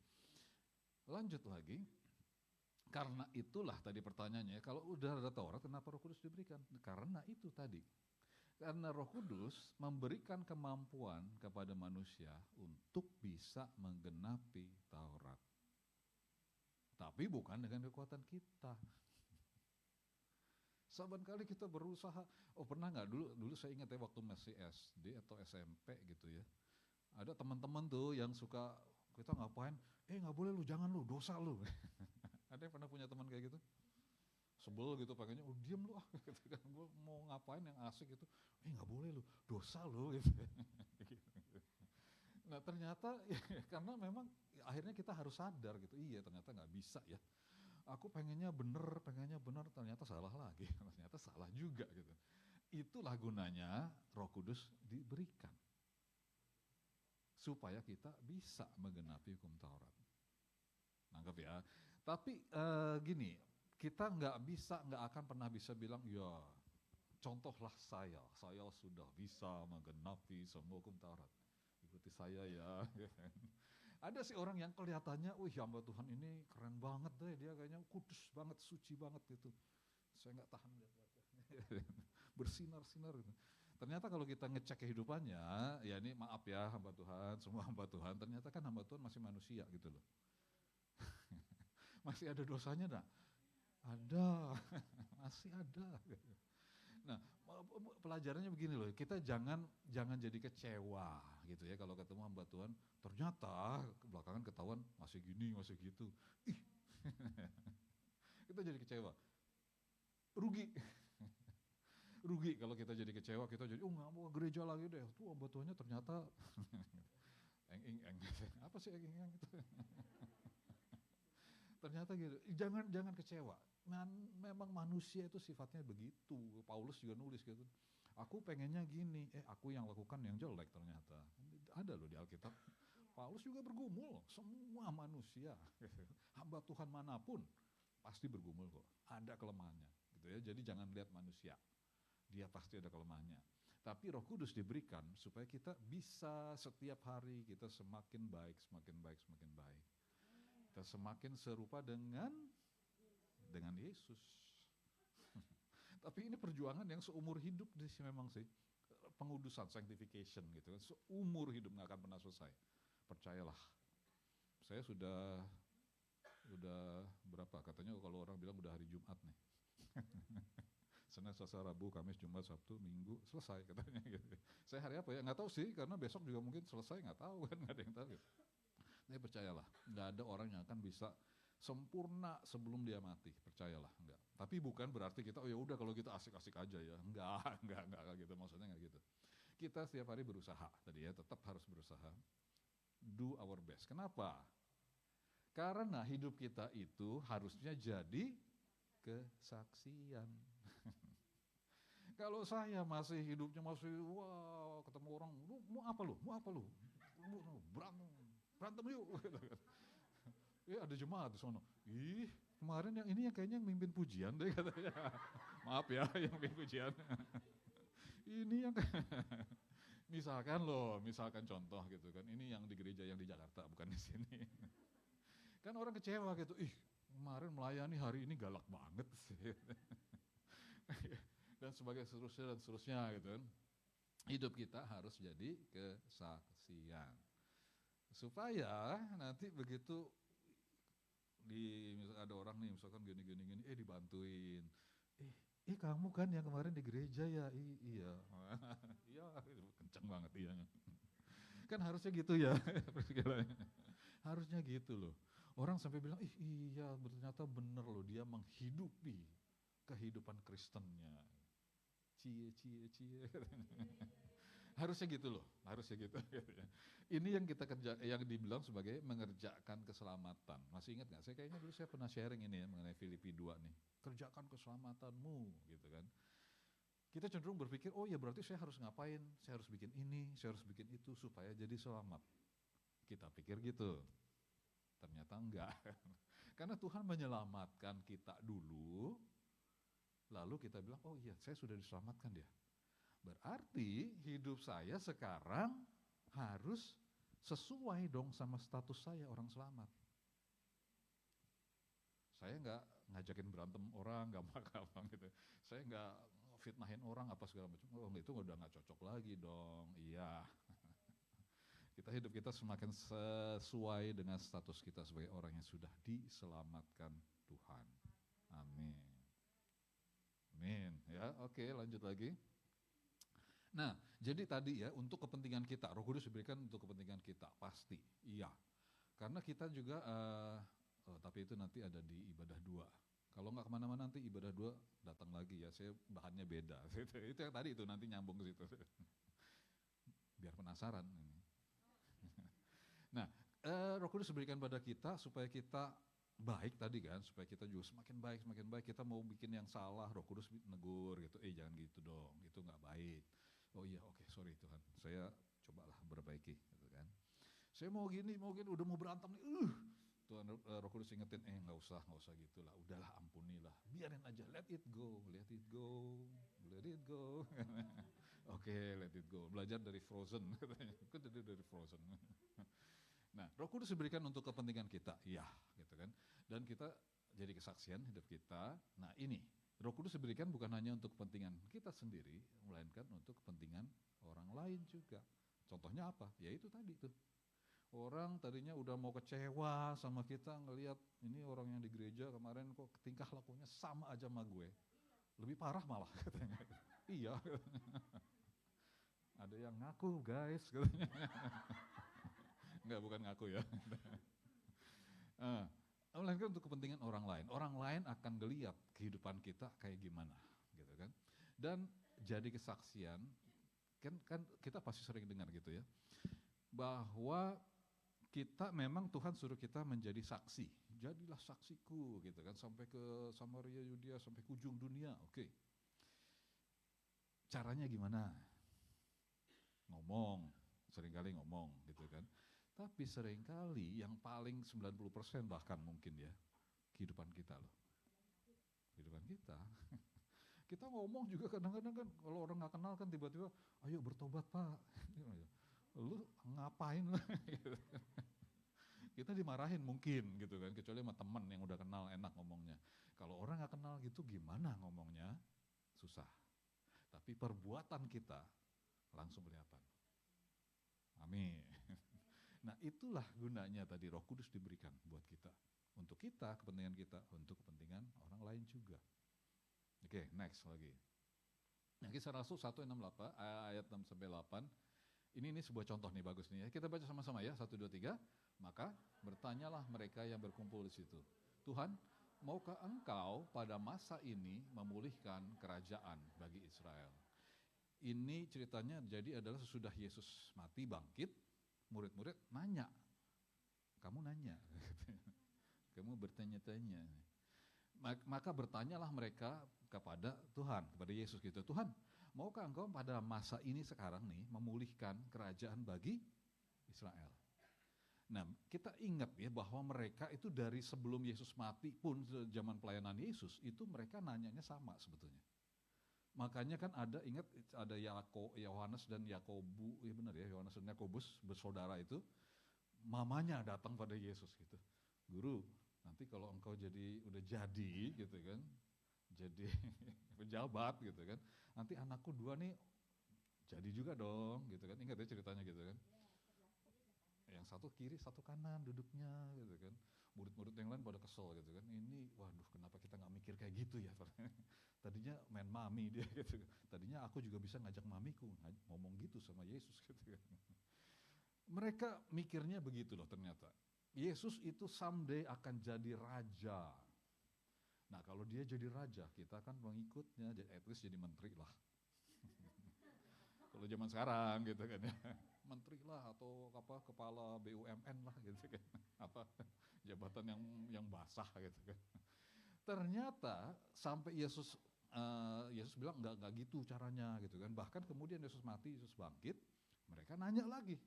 S5: Lanjut lagi, karena itulah tadi pertanyaannya, kalau udah ada Taurat kenapa Roh Kudus diberikan? Karena itu tadi, karena Roh Kudus memberikan kemampuan kepada manusia untuk bisa menggenapi Taurat. Tapi bukan dengan kekuatan kita. Saban kali kita berusaha, pernah nggak dulu saya ingat ya waktu masih SD atau SMP gitu ya, ada teman-teman tuh yang suka kita ngapain, nggak boleh lu, jangan lu, dosa lu. Ada yang pernah punya teman kayak gitu? Sebel gitu pengennya, diem lu gitu kan, gue mau ngapain yang asik gitu, nggak boleh lu, dosa lu gitu. Nah ternyata karena memang akhirnya kita harus sadar gitu, iya ternyata nggak bisa ya. Aku pengennya bener, ternyata salah lagi, ternyata salah juga gitu. Itulah gunanya Roh Kudus diberikan. Supaya kita bisa menggenapi hukum Taurat. Nangkep ya? Tapi gini, kita nggak akan pernah bisa bilang, ya contohlah saya sudah bisa menggenapi semua hukum Taurat. Ikuti saya ya. Ada sih orang yang kelihatannya, hamba Tuhan ini keren banget deh, dia kayaknya kudus banget, suci banget gitu. Saya nggak tahan lihat wajahnya, bersinar-sinar gitu. Ternyata kalau kita ngecek kehidupannya, ya ini maaf ya hamba Tuhan, semua hamba Tuhan, ternyata kan hamba Tuhan masih manusia gitu loh. Masih ada dosanya enggak? Ada, masih ada. Nah, pelajarannya begini loh, kita jangan jadi kecewa gitu ya kalau ketemu hamba Tuhan, ternyata belakangan ketahuan masih gini, masih gitu. Ih, kita jadi kecewa, rugi. Rugi kalau kita jadi kecewa, kita jadi, nggak mau ke gereja lagi deh, tuh hamba Tuhannya ternyata eng. Apa sih eng itu? Ternyata gitu, jangan kecewa. Memang manusia itu sifatnya begitu. Paulus juga nulis gitu. Aku pengennya gini, aku yang lakukan yang jelek ternyata. Ada loh di Alkitab. Paulus juga bergumul, semua manusia, hamba Tuhan manapun pasti bergumul kok. Ada kelemahannya, gitu ya. Jadi jangan lihat manusia, dia pasti ada kelemahannya. Tapi Roh Kudus diberikan supaya kita bisa setiap hari kita semakin baik, semakin baik, semakin baik. Kita semakin serupa dengan Yesus. Tapi ini perjuangan yang seumur hidup sih memang sih. Pengudusan, sanctification gitu kan. Seumur hidup gak akan pernah selesai. Percayalah. Saya sudah berapa? Katanya kalau orang bilang udah hari Jumat nih. Senin, Selasa, Rabu, Kamis, Jumat, Sabtu, Minggu, selesai katanya gitu. Saya hari apa ya? Nggak tahu sih, karena besok juga mungkin selesai, nggak tahu kan, nggak ada yang tahu. Tapi percayalah, nggak ada orang yang akan bisa sempurna sebelum dia mati, percayalah, enggak. Tapi bukan berarti kita, oh ya udah kalau kita asik-asik aja ya, enggak gitu, maksudnya enggak gitu. Kita setiap hari berusaha, tadi ya, tetap harus berusaha, do our best. Kenapa? Karena hidup kita itu harusnya jadi kesaksian. Kalau saya masih hidupnya masih, wah ketemu orang, lu mau apa lu? Berantem yuk. Ada jemaat di sono. Ih, kemarin yang ini yang kayaknya yang mimpin pujian deh katanya. Maaf ya, yang mimpin pujian. Ini yang misalkan contoh gitu kan. Ini yang di gereja yang di Jakarta, bukan di sini. Kan orang kecewa gitu. Ih, kemarin melayani hari ini galak banget sih. Dan seterusnya gitu kan. Hidup kita harus jadi kesaksian. Supaya nanti begitu ada orang nih misalkan gini, dibantuin. Kamu kan yang kemarin di gereja ya? Iya. Iya, kenceng banget iyanya. Kan harusnya gitu ya. Harusnya gitu loh. Orang sampai bilang, iya ternyata bener loh, dia menghidupi kehidupan Kristennya. Cie. Harusnya gitu loh, harusnya gitu. Ini yang kita kerja, yang dibilang sebagai mengerjakan keselamatan. Masih ingat gak? Saya kayaknya dulu saya pernah sharing ini ya mengenai Filipi 2 nih. Kerjakan keselamatanmu gitu kan. Kita cenderung berpikir, oh ya berarti saya harus ngapain, saya harus bikin ini, saya harus bikin itu supaya jadi selamat. Kita pikir gitu. Ternyata enggak. Karena Tuhan menyelamatkan kita dulu, lalu kita bilang, oh iya saya sudah diselamatkan dia. Berarti hidup saya sekarang harus sesuai dong sama status saya orang selamat. Saya nggak ngajakin berantem orang, nggak apa gitu. Saya nggak fitnahin orang apa segala macam. Oh itu udah nggak cocok lagi dong. Iya. Hidup kita semakin sesuai dengan status kita sebagai orang yang sudah diselamatkan Tuhan. Amin. Amin. Ya, oke, lanjut lagi. Nah, jadi tadi ya untuk kepentingan kita, Roh Kudus diberikan untuk kepentingan kita, pasti, iya. Karena kita juga, tapi itu nanti ada di ibadah 2. Kalau nggak kemana-mana nanti ibadah 2 datang lagi ya, saya bahannya beda. Itu yang tadi itu nanti nyambung ke situ. Biar penasaran. Nah, Roh Kudus diberikan pada kita supaya kita baik tadi kan, supaya kita juga semakin baik, kita mau bikin yang salah, Roh Kudus negur gitu, jangan gitu dong, itu nggak baik. Oh iya, oke, sorry Tuhan, saya cobalah perbaiki gitu kan. Saya mau gini, udah mau berantem nih, Tuhan Roh Kudus ingetin, nggak usah gitulah, udahlah ampunilah, biarin aja, let it go. Oke, let it go, belajar dari Frozen katanya, dari Frozen. Nah, Roh Kudus diberikan untuk kepentingan kita, ya, gitu kan, dan kita jadi kesaksian hidup kita. Nah ini, Roh Kudus diberikan bukan hanya untuk kepentingan kita sendiri, melainkan untuk kepentingan orang lain juga. Contohnya apa? Ya itu tadi tuh. Orang tadinya udah mau kecewa sama kita ngelihat ini orang yang di gereja kemarin kok tingkah lakunya sama aja sama gue. Lebih parah malah katanya. Iya. Ada yang ngaku guys katanya. Enggak, bukan ngaku ya. Melainkan untuk kepentingan orang lain. Orang lain akan ngelihat kehidupan kita kayak gimana, gitu kan. Dan jadi kesaksian, kan kita pasti sering dengar gitu ya, bahwa kita memang Tuhan suruh kita menjadi saksi. Jadilah saksiku gitu kan, sampai ke Samaria, Yudea, sampai ke ujung dunia. Oke. Caranya gimana? Ngomong, seringkali ngomong gitu kan. Tapi seringkali yang paling 90% bahkan mungkin ya, kehidupan kita loh. Kehidupan kita. Kita ngomong juga kadang-kadang kan, kalau orang gak kenal kan tiba-tiba, ayo bertobat Pak. Lu ngapain? Kita dimarahin mungkin gitu kan, kecuali sama teman yang udah kenal enak ngomongnya. Kalau orang gak kenal gitu gimana ngomongnya? Susah. Tapi perbuatan kita langsung kelihatan. Amin. Nah itulah gunanya tadi Roh Kudus diberikan buat kita. Untuk kita, kepentingan kita, untuk kepentingan orang lain juga. Oke, next lagi. Nah, Kisah Rasul 1:6-8, ayat 6-8. Ini sebuah contoh nih, bagus nih ya. Kita baca sama-sama ya, 1, 2, 3. Maka bertanyalah mereka yang berkumpul di situ. Tuhan, maukah engkau pada masa ini memulihkan kerajaan bagi Israel? Ini ceritanya jadi adalah sesudah Yesus mati bangkit, murid-murid nanya, kamu nanya, kamu bertanya-tanya. Maka bertanyalah mereka kepada Tuhan, kepada Yesus gitu. Tuhan, maukah engkau pada masa ini sekarang nih memulihkan kerajaan bagi Israel? Nah, kita ingat ya bahwa mereka itu dari sebelum Yesus mati pun zaman pelayanan Yesus itu mereka nanyanya sama sebetulnya. Makanya kan ingat ada Yohanes dan Yakobu, ya benar ya, Yohanes dan Yakobus bersaudara itu, mamanya datang pada Yesus gitu. Guru, nanti kalau engkau udah jadi gitu kan, jadi pejabat gitu kan, nanti anakku 2 nih jadi juga dong gitu kan, ingat ya ceritanya gitu kan. Yang satu kiri, satu kanan duduknya gitu kan. Murid-murid yang lain pada kesel gitu kan. Ini waduh kenapa kita gak mikir kayak gitu ya. Tadinya main mami dia gitu. Tadinya aku juga bisa ngajak mamiku ngomong gitu sama Yesus gitu kan. Mereka mikirnya begitu loh ternyata. Yesus itu someday akan jadi raja. Nah kalau dia jadi raja kita kan pengikutnya, at least jadi menteri lah. Kalau zaman sekarang gitu kan ya. Menteri lah atau kepala BUMN lah gitu kan, jabatan yang basah gitu kan. Ternyata sampai Yesus bilang nggak gitu caranya gitu kan. Bahkan kemudian Yesus mati, Yesus bangkit, mereka nanya lagi.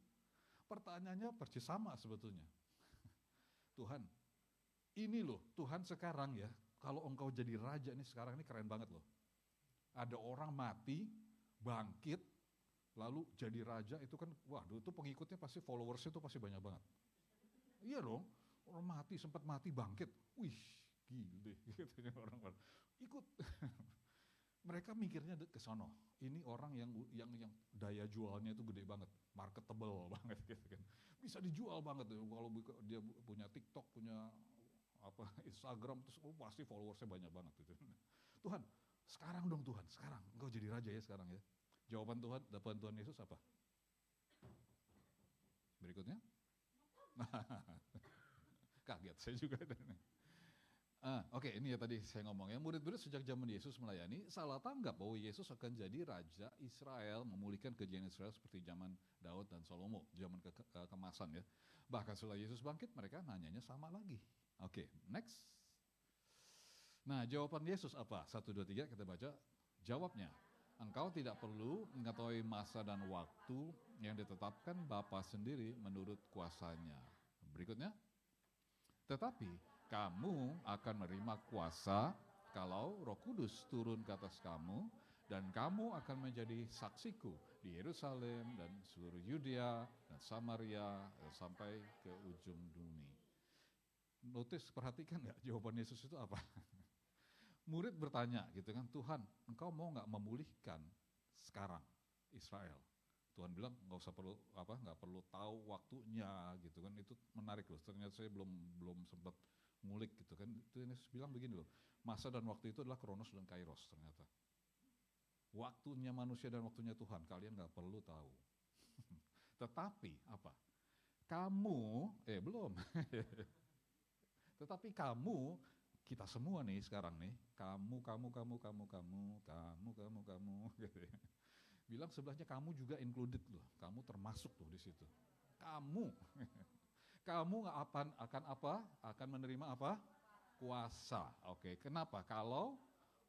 S5: Pertanyaannya persis sama sebetulnya. Tuhan, ini loh Tuhan sekarang ya, kalau engkau jadi raja ini sekarang ini keren banget loh. Ada orang mati, bangkit, lalu jadi raja itu kan, waduh itu pengikutnya pasti followersnya itu pasti banyak banget. Iya dong, orang mati, sempat mati bangkit, wih gile gitu orang-orang ikut. Mereka mikirnya ke sono, ini orang yang daya jualnya itu gede banget, marketable banget gitu kan. Bisa dijual banget kalau dia punya TikTok, punya Instagram terus pasti followersnya banyak banget gitu. Tuhan, sekarang dong Tuhan, sekarang engkau jadi raja ya sekarang ya. Jawaban Tuhan Yesus apa? Berikutnya? Kaget saya juga. Oke, ini ya tadi saya ngomong ya, murid-murid sejak zaman Yesus melayani salah tanggap bahwa Yesus akan jadi raja Israel, memulihkan kejayaan Israel seperti zaman Daud dan Salomo, zaman kemasan ya. Bahkan setelah Yesus bangkit mereka nanyanya sama lagi. Oke, next. Nah, jawaban Yesus apa? 1, 2, 3 kita baca. Jawabnya, engkau tidak perlu mengetahui masa dan waktu yang ditetapkan Bapa sendiri menurut kuasanya. Berikutnya, tetapi kamu akan menerima kuasa kalau Roh Kudus turun ke atas kamu dan kamu akan menjadi saksiku di Yerusalem dan seluruh Yudea dan Samaria dan sampai ke ujung bumi. Notice, perhatikan nggak jawaban Yesus itu apa? Murid bertanya gitu kan, Tuhan engkau mau gak memulihkan sekarang Israel? Tuhan bilang nggak perlu tahu waktunya gitu kan. Itu menarik loh. Ternyata saya belum sempat ngulik gitu kan. Itu Yesus bilang begini loh. Masa dan waktu itu adalah Kronos dan Kairos ternyata. Waktunya manusia dan waktunya Tuhan kalian nggak perlu tahu. Tetapi apa? Kamu belum. Tetapi kamu, kita semua nih sekarang nih, kamu, gitu ya. Bilang sebelahnya kamu juga included loh, kamu termasuk loh di situ. Kamu akan apa? Akan menerima apa? Kuasa. Oke, kenapa? Kalau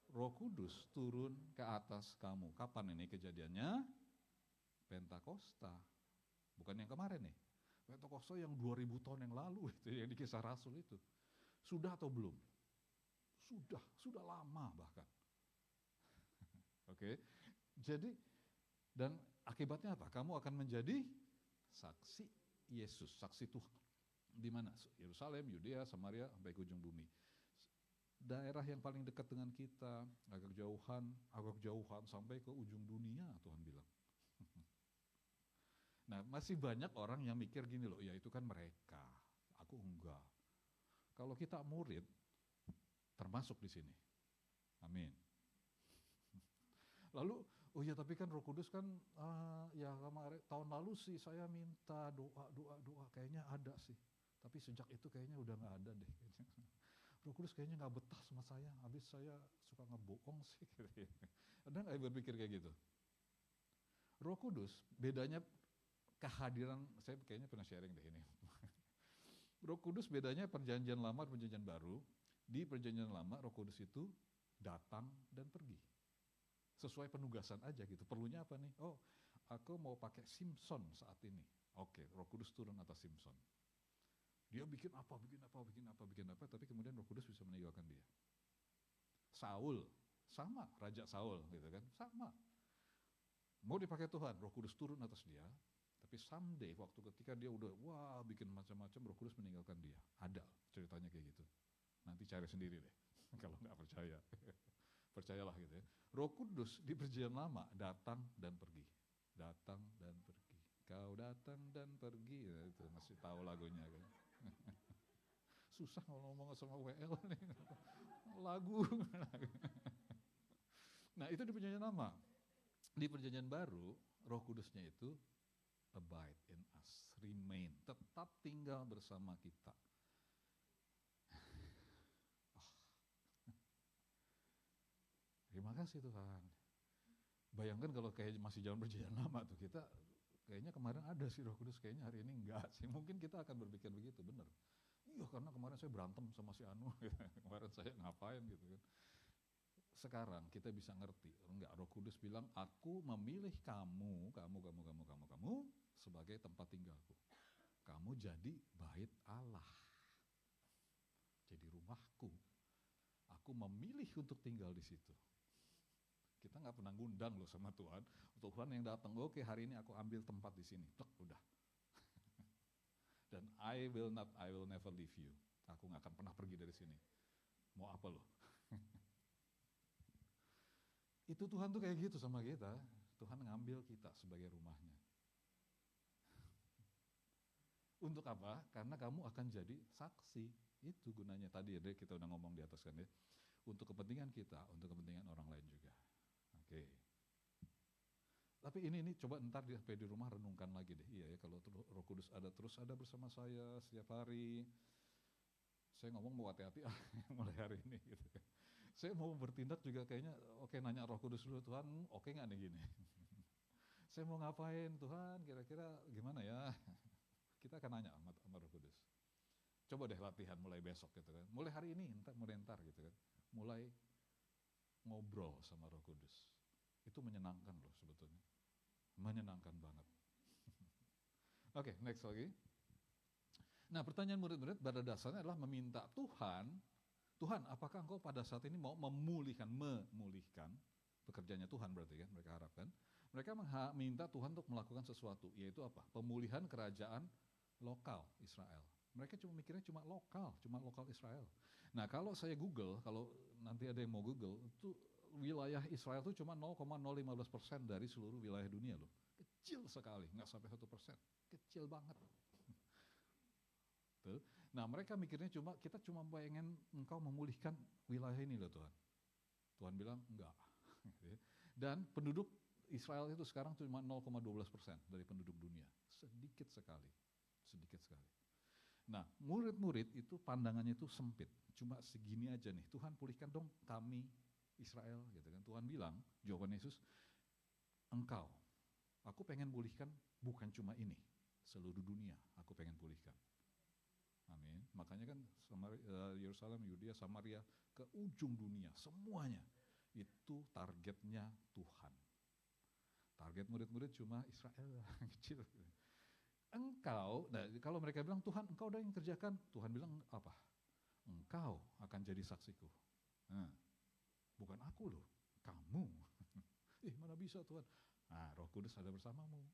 S5: Roh Kudus turun ke atas kamu. Kapan ini kejadiannya? Pentakosta. Bukan yang kemarin nih. Pentakosta yang 2000 tahun yang lalu itu yang di Kisah Rasul itu. Sudah atau belum? Sudah lama bahkan. Oke. Jadi dan akibatnya apa? Kamu akan menjadi saksi Yesus, saksi Tuhan. Di mana? Yerusalem, Yudea, Samaria, sampai ke ujung bumi. Daerah yang paling dekat dengan kita, agak jauhan sampai ke ujung dunia, Tuhan bilang. Nah, masih banyak orang yang mikir gini loh, ya itu kan mereka, aku enggak. Kalau kita murid, termasuk di sini. Amin. Lalu, oh ya tapi kan Roh Kudus kan, ya kemarin tahun lalu sih saya minta doa, kayaknya ada sih. Tapi sejak itu kayaknya udah nggak ada deh. Roh Kudus kayaknya nggak betah sama saya, habis saya suka ngebohong sih. Ada nggak yang berpikir kayak gitu? Roh Kudus bedanya kehadiran, saya kayaknya pernah sharing deh ini. Roh Kudus bedanya perjanjian lama dan perjanjian baru. Di perjanjian lama Roh Kudus itu datang dan pergi. Sesuai penugasan aja gitu. Perlunya apa nih? Oh, aku mau pakai Simpson saat ini. Oke, Roh Kudus turun atas Simpson. Dia bikin apa, tapi kemudian Roh Kudus bisa meninggalkan dia. Saul, sama, Raja Saul gitu kan, sama. Mau dipakai Tuhan, Roh Kudus turun atas dia, tapi someday waktu ketika dia udah bikin macam-macam, Roh Kudus meninggalkan dia. Ada ceritanya kayak gitu. Nanti cari sendiri deh, kalau nggak percaya. Percayalah gitu ya. Roh Kudus di perjanjian lama datang dan pergi. Datang dan pergi. Kau datang dan pergi. Ya, itu masih tahu lagunya kan. Susah kalau ngomong sama WL nih. Lagu. Nah itu di perjanjian lama. Di perjanjian baru, Roh Kudusnya itu abide in us, remain, tetap tinggal bersama kita. Terima kasih Tuhan. Bayangkan kalau kayak masih zaman perjanjian lama tuh, kita kayaknya kemarin ada sih Roh Kudus, kayaknya hari ini enggak sih. Mungkin kita akan berpikir begitu, benar. Iya karena kemarin saya berantem sama si Anu, kemarin saya ngapain gitu kan. Sekarang kita bisa ngerti, enggak, Roh Kudus bilang, aku memilih kamu sebagai tempat tinggalku. Kamu jadi bait Allah, jadi rumahku. Aku memilih untuk tinggal di situ. Kita nggak pernah ngundang loh sama Tuhan. Tuhan yang datang, oke hari ini aku ambil tempat di sini, udah. Dan I will never leave you. Aku nggak akan pernah pergi dari sini. Mau apa loh? Itu Tuhan tuh kayak gitu sama kita. Tuhan ngambil kita sebagai rumahnya. Untuk apa? Karena kamu akan jadi saksi. Itu gunanya tadi ya, kita udah ngomong di atas kan ya. Untuk kepentingan kita, untuk kepentingan orang lain juga. Oke. Tapi ini coba ntar di rumah renungkan lagi deh. Iya ya, kalau Roh Kudus terus ada bersama saya setiap hari. Saya ngomong mau hati-hati mulai hari ini gitu. Saya mau bertindak juga kayaknya nanya Roh Kudus dulu, Tuhan oke nggak nih gini. Saya mau ngapain Tuhan, kira-kira gimana ya. Kita akan nanya sama Roh Kudus. Coba deh latihan mulai besok gitu kan. Mulai hari ini, mulai ntar gitu kan. Mulai ngobrol sama Roh Kudus. Itu menyenangkan loh sebetulnya. Menyenangkan banget. Oke, next lagi. Nah pertanyaan murid-murid pada dasarnya adalah meminta Tuhan, apakah engkau pada saat ini mau memulihkan pekerjaannya Tuhan berarti kan mereka harapkan. Mereka minta Tuhan untuk melakukan sesuatu, yaitu apa? Pemulihan kerajaan lokal Israel. Mereka cuma mikirnya cuma lokal Israel. Nah kalau saya Google, kalau nanti ada yang mau Google, itu wilayah Israel itu cuma 0,015% dari seluruh wilayah dunia loh. kecil sekali, nggak sampai 1%, kecil banget. Tuh. Nah mereka mikirnya kita cuma pengen engkau memulihkan wilayah ini loh Tuhan. Tuhan bilang enggak. Dan penduduk Israel itu sekarang cuma 0,12% dari penduduk dunia, sedikit sekali, sedikit sekali. Nah murid-murid itu pandangannya itu sempit, cuma segini aja nih, Tuhan pulihkan dong kami Israel gitu kan. Tuhan bilang, jawaban Yesus, engkau, aku pengen pulihkan bukan cuma ini, seluruh dunia aku pengen pulihkan. Amin. Makanya kan Yerusalem, Yudea, Samaria, ke ujung dunia, semuanya itu targetnya Tuhan. Target murid-murid cuma Israel kecil. Engkau, nah kalau mereka bilang Tuhan engkau udah yang kerjakan, Tuhan bilang apa? Engkau akan jadi saksiku. Nah, bukan aku loh, kamu. Mana bisa Tuhan? Nah, Roh Kudus ada bersamamu.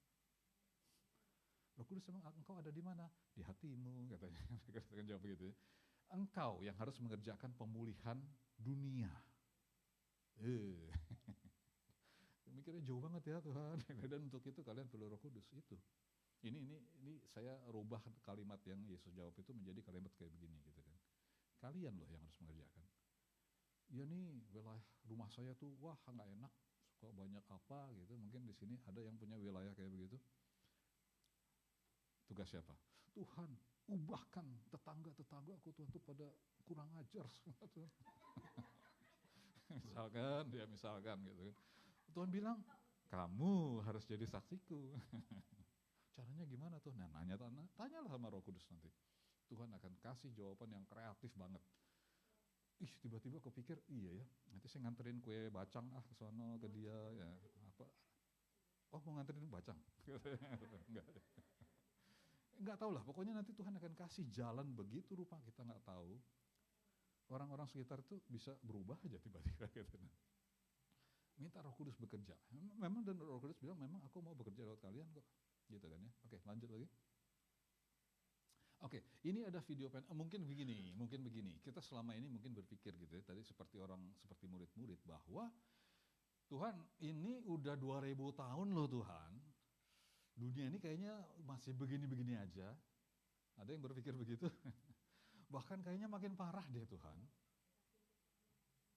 S5: Roh Kudus emang engkau ada di mana? Di hatimu katanya. Mereka akan jawab begitu ya. Engkau yang harus mengerjakan pemulihan dunia. Mikirnya jauh banget ya Tuhan. Dan untuk itu kalian perlu Roh Kudus itu. Ini saya rubah kalimat yang Yesus jawab itu menjadi kalimat kayak begini gitu kan. Kalian loh yang harus mengerjakan. Ya nih wilayah rumah saya tuh wah nggak enak, suka banyak apa gitu. Mungkin di sini ada yang punya wilayah kayak begitu. Tugas siapa? Tuhan, ubahkan tetangga-tetanggaku Tuhan tuh pada kurang ajar semua Tuhan. misalkan gitu kan. Tuhan bilang, kamu harus jadi saksiku. Caranya gimana tuh? Nah, tanyalah sama Roh Kudus nanti. Tuhan akan kasih jawaban yang kreatif banget. Tiba-tiba kepikir, iya ya, nanti saya nganterin kue bacang ke sono ke dia ya. Apa? Oh, mau nganterin bacang? Enggak tahu lah, pokoknya nanti Tuhan akan kasih jalan begitu rupa kita nggak tahu. Orang-orang sekitar itu bisa berubah aja tiba-tiba gitu. Minta Roh Kudus bekerja. Memang dan Roh Kudus bilang memang aku mau bekerja lewat kalian kok. Gitu kan ya. Oke, lanjut lagi. Oke, ini ada video mungkin begini. Kita selama ini mungkin berpikir gitu ya, tadi seperti murid-murid bahwa Tuhan ini udah 2000 tahun loh Tuhan. Dunia ini kayaknya masih begini-begini aja. Ada yang berpikir begitu? Bahkan kayaknya makin parah deh Tuhan.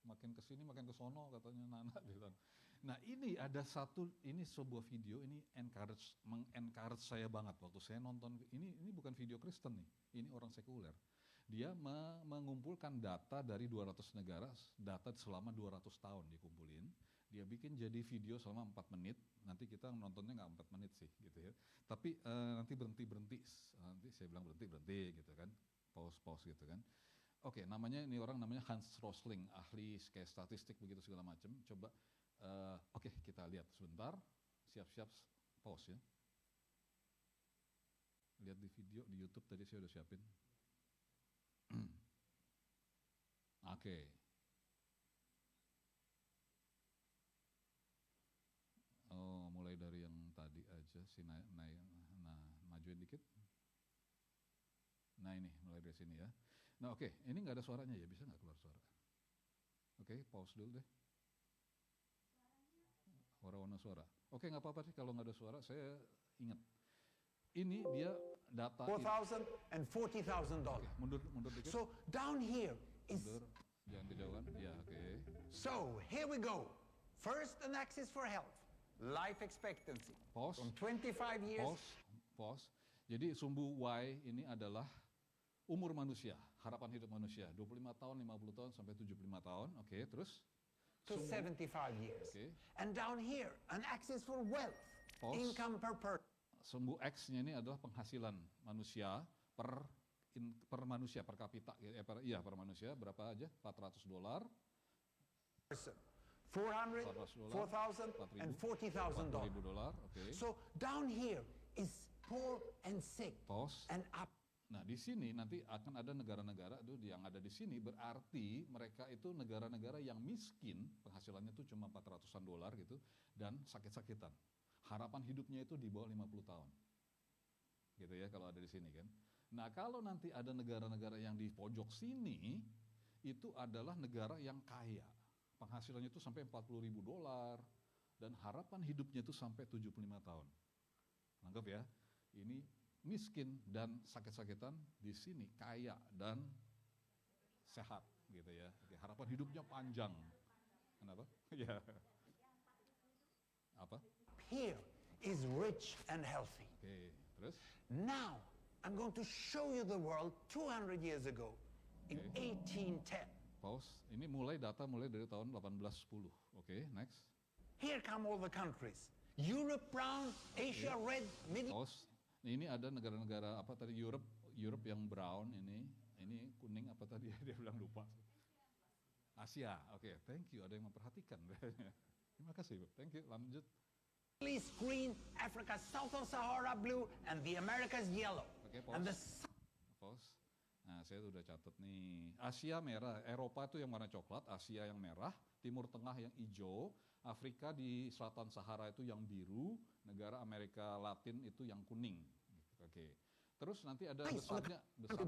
S5: Makin kesini, makin kesono katanya Nana bilang. Nah ini ada ini sebuah video, ini mengencourage saya banget waktu saya nonton. Ini bukan video Kristen nih, ini orang sekuler. Dia mengumpulkan data dari 200 negara, data selama 200 tahun dikumpulin. Dia bikin jadi video selama 4 menit, nanti kita nontonnya nggak 4 menit sih gitu ya. Tapi nanti berhenti, nanti saya bilang berhenti gitu kan, pause gitu kan. Oke, ini orang namanya Hans Rosling, ahli kayak statistik begitu segala macam. Coba, oke kita lihat sebentar, siap-siap pause ya. Lihat di video, di YouTube tadi saya udah siapin. Oke. Oh, mulai dari yang tadi aja sih, majuin dikit. Nah ini, mulai dari sini ya. Nah oke, ini nggak ada suaranya ya, bisa nggak keluar suara? Oke, pause dulu deh. Warna suara. Oke, nggak apa-apa sih kalau nggak ada suara, saya ingat. Ini dia data.
S6: $4,000 and $40,000.
S5: Oke, mundur dikit.
S6: So down here is.
S5: Mundur, jangan dijauhkan. Ya, oke.
S6: So here we go. First, an axis for health. Life expectancy.
S5: Pause.
S6: From 25 years.
S5: Pause. Jadi sumbu Y ini adalah umur manusia, harapan hidup manusia. 25 tahun, 50 tahun, sampai 75 tahun. Oke, terus?
S6: To 75 years.
S5: Okay.
S6: And down here, an axis for wealth.
S5: Pause.
S6: Income per person.
S5: Sumbu X-nya ini adalah penghasilan manusia per manusia, per kapita. Per manusia, berapa aja? $400.
S6: $400, $4,000 and $40,000.
S5: $40,000, okay.
S6: So down here is poor and sick.
S5: Pause.
S6: And up.
S5: Nah di sini nanti akan ada negara-negara yang ada di sini, berarti mereka itu negara-negara yang miskin, penghasilannya itu cuma $400 gitu, dan sakit-sakitan. Harapan hidupnya itu di bawah 50 tahun. Gitu ya kalau ada di sini kan. Nah kalau nanti ada negara-negara yang di pojok sini, itu adalah negara yang kaya. Penghasilannya itu sampai $40.000 dan harapan hidupnya itu sampai 75 tahun. Anggap ya, ini miskin dan sakit-sakitan, di sini kaya dan sehat gitu ya. Oke, harapan hidupnya panjang. Kenapa? Ya. Apa?
S6: Here is rich and healthy.
S5: Oke, terus?
S6: Now, I'm going to show you the world 200 years ago, in
S5: Okay.
S6: 1810.
S5: Pause. Ini data mulai dari tahun 1810. Oke, next.
S6: Here come all the countries. Europe brown, Asia red, Middle
S5: Pause. Ini ada negara-negara apa tadi, Europe yang brown ini kuning apa tadi dia bilang lupa. Asia. Oke, thank you. Ada yang memperhatikan. Terima kasih, Bu. Thank you. Lanjut.
S6: East green, Africa south of Sahara blue, and the Americas yellow.
S5: Oke,
S6: And the
S5: pause. Pause. Nah, saya udah catat nih. Asia merah, Eropa itu yang warna coklat, Asia yang merah, Timur Tengah yang hijau, Afrika di selatan Sahara itu yang biru, negara Amerika Latin itu yang kuning. Oke. Terus nanti ada
S6: Nice.
S5: besarnya,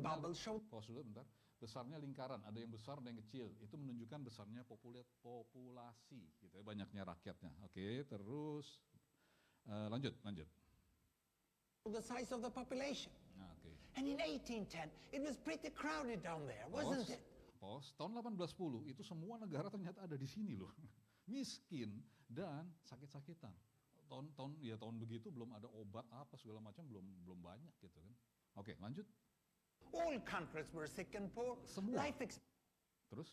S6: bubble show.
S5: pause dulu bentar. Besarnya lingkaran, ada yang besar, ada yang kecil. Itu menunjukkan besarnya populasi, gitu ya, banyaknya rakyatnya. Oke, terus lanjut.
S6: the size of the population.
S5: Nah, oke.
S6: And in 1810, it was pretty crowded down there, wasn't it?
S5: Pos, tahun 1810 itu semua negara ternyata ada di sini loh. Miskin dan sakit-sakitan. Tahun begitu belum ada obat apa segala macam, belum banyak gitu kan. Oke, lanjut.
S6: All countries were sick and poor.
S5: Semua.
S6: Life
S5: Terus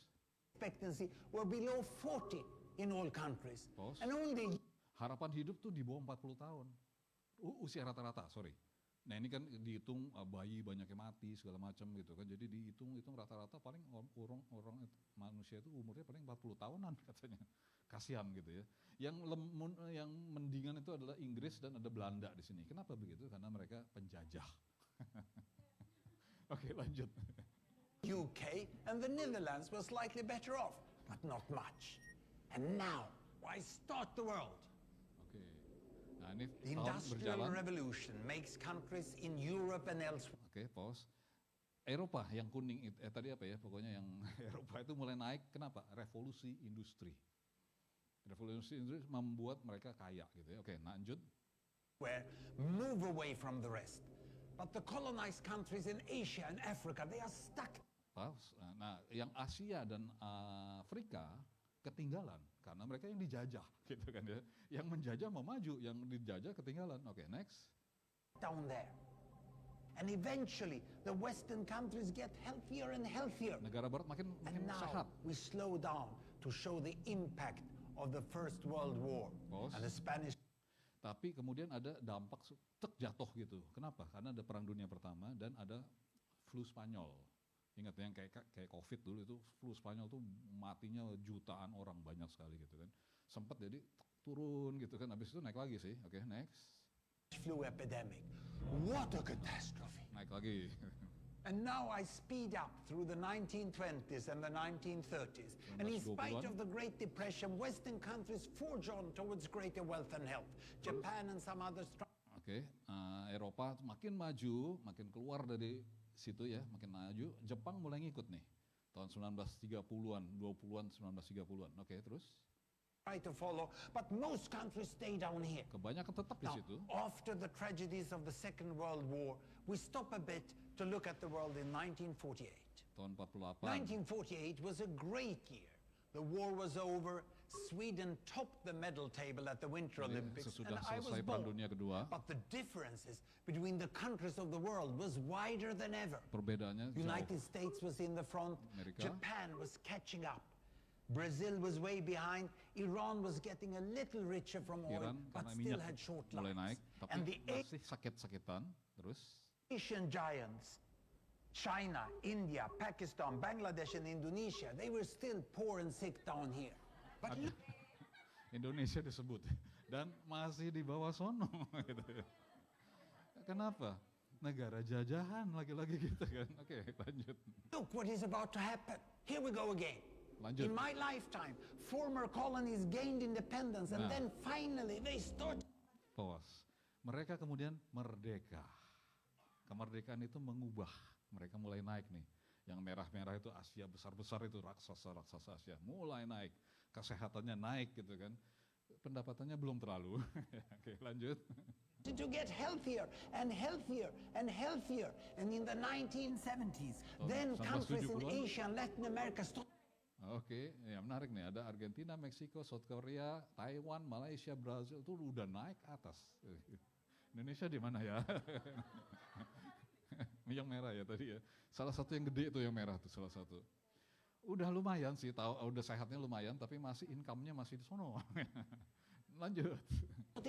S6: expectancy were below 40 in all countries.
S5: Pause.
S6: And only
S5: harapan hidup tuh di bawah 40 tahun. Usia rata-rata, sorry. Nah ini kan dihitung bayi banyak yang mati segala macam gitu kan. Jadi dihitung rata-rata paling orang manusia itu umurnya paling 40 tahunan katanya. Kasihan gitu ya. Yang mendingan itu adalah Inggris dan ada Belanda di sini. Kenapa begitu? Karena mereka penjajah. Oke, lanjut.
S6: UK and the Netherlands were slightly better off, but not much. And now, why start the world?
S5: Oke. Nah ini
S6: The
S5: tahun
S6: Industrial
S5: berjalan.
S6: Revolution makes countries in Europe and elsewhere
S5: Oke, pause. Eropa yang kuning itu, tadi apa ya, pokoknya yang Eropa itu mulai naik, kenapa? Revolusi industri. Revolusi industri membuat mereka kaya gitu ya. Oke, lanjut.
S6: move away from the rest. But the colonized countries in Asia and Africa, they are stuck.
S5: Pause. Nah, yang Asia dan Afrika ketinggalan karena mereka yang dijajah gitu kan ya. Yang menjajah mau maju, yang dijajah ketinggalan. Oke, next.
S6: Down there. And eventually, the Western countries get healthier and healthier.
S5: Negara barat makin
S6: And
S5: sehat.
S6: now we slow down to show the impact of the First World War
S5: Boss.
S6: and the Spanish.
S5: Tapi kemudian ada dampak jatuh gitu. Kenapa? Karena ada Perang Dunia Pertama dan ada flu Spanyol. Ingat yang kayak COVID dulu itu flu Spanyol tuh matinya jutaan orang, banyak sekali gitu kan. Sempat jadi turun gitu kan, habis itu naik lagi sih. Oke, next.
S6: Flu epidemic. What a catastrophe.
S5: Naik lagi.
S6: And now I speed up through the 1920s and the 1930s. And in spite of the Great Depression, Western countries forge on towards greater wealth and health. Japan and some others.
S5: Oke, Eropa makin maju, makin keluar dari situ ya, makin maju. Jepang mulai ngikut nih. Tahun 1930-an, 20-an, 1930-an. Oke, terus?
S6: Try to follow, but most countries stay down here.
S5: Kebanyakan tetap di
S6: Now,
S5: situ.
S6: after the tragedies of the Second World War, we stop a bit to look at the world in 1948.
S5: Tahun 48.
S6: 1948 was a great year. The war was over. Sweden topped the medal table at the Winter
S5: Jadi,
S6: Olympics,
S5: sesudah
S6: and I was
S5: selesai Perang
S6: born.
S5: Dunia Kedua,
S6: But the differences between the countries of the world was wider than ever.
S5: perbedaannya
S6: United
S5: jauh.
S6: States was in the front.
S5: Amerika.
S6: Japan was catching up. Brazil was way behind. Iran was getting a little richer from oil,
S5: Iran
S6: but
S5: karena
S6: still
S5: minyak
S6: had short
S5: mulai
S6: lines.
S5: naik, tapi
S6: And the
S5: masih sakit-sakitan. Terus?
S6: Asian giants, China, India, Pakistan, Bangladesh, and Indonesia, they were still poor and sick down here. But
S5: Ada Indonesia disebut dan masih di bawah sono gitu. Kenapa? Negara jajahan lagi-lagi gitu kan. Oke, lanjut.
S6: look what is about to happen. Here we go again.
S5: Lanjut.
S6: In my lifetime, former colonies gained independence, and
S5: Nah.
S6: then finally they start.
S5: Pause. Mereka kemudian merdeka. Kemerdekaan itu mengubah. Mereka mulai naik nih. Yang merah-merah itu Asia besar-besar itu raksasa-raksasa Asia. Mulai naik. Kesehatannya naik gitu kan. Pendapatannya belum terlalu. Oke, lanjut.
S6: to get healthier and healthier and healthier. And in the 1970s, then countries in
S5: 1970-an.
S6: Asia and Latin America started
S5: Oke, ya menarik nih. Ada Argentina, Meksiko, South Korea, Taiwan, Malaysia, Brazil itu udah naik ke atas. Indonesia di mana ya? Yang merah ya tadi ya. Salah satu yang gede itu yang merah tuh salah satu. Udah lumayan sih, udah sehatnya lumayan, tapi masih income-nya masih di sono. Lanjut.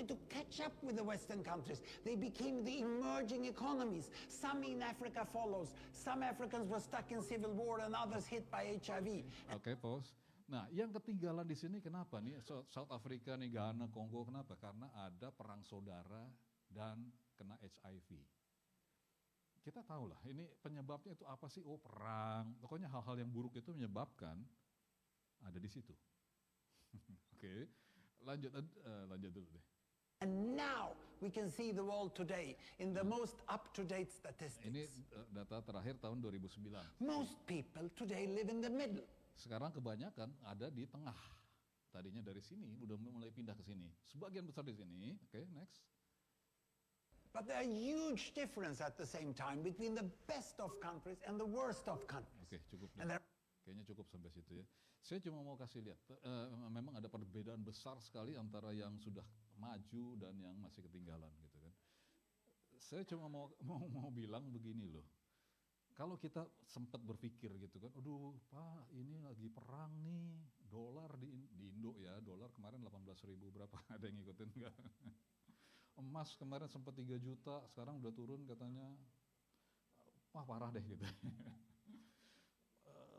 S6: to catch up with the Western countries. They became the emerging economies. Some in Africa follows. Some Africans were stuck in civil war and others hit by HIV.
S5: Oke, pause. Nah, yang ketinggalan di sini kenapa nih? South Africa nih, Ghana, Kongo, kenapa? Karena ada perang saudara dan kena HIV. Kita tahu lah, ini penyebabnya itu apa sih? Oh, perang. Pokoknya hal-hal yang buruk itu menyebabkan ada di situ. Oke, lanjut dulu deh.
S6: And now we can see the world today in the most up-to-date statistics.
S5: Ini data terakhir tahun 2009.
S6: Most people today live in the middle.
S5: Sekarang kebanyakan ada di tengah. Tadinya dari sini, udah mulai pindah ke sini. Sebagian besar di sini. Oke, next.
S6: But there are huge difference at the same time between the best of countries and the worst of countries.
S5: Oke, cukup.
S6: And there
S5: Kayaknya cukup sampai situ ya. Saya cuma mau kasih lihat, memang ada perbedaan besar sekali antara yang sudah maju dan yang masih ketinggalan gitu kan. Saya cuma mau bilang begini loh. Kalau kita sempat berpikir gitu kan, aduh Pak ini lagi perang nih, dolar di Indo ya, dolar kemarin 18.000 berapa, ada yang ngikutin enggak? Emas kemarin sempat 3 juta, sekarang udah turun katanya, wah parah deh gitu.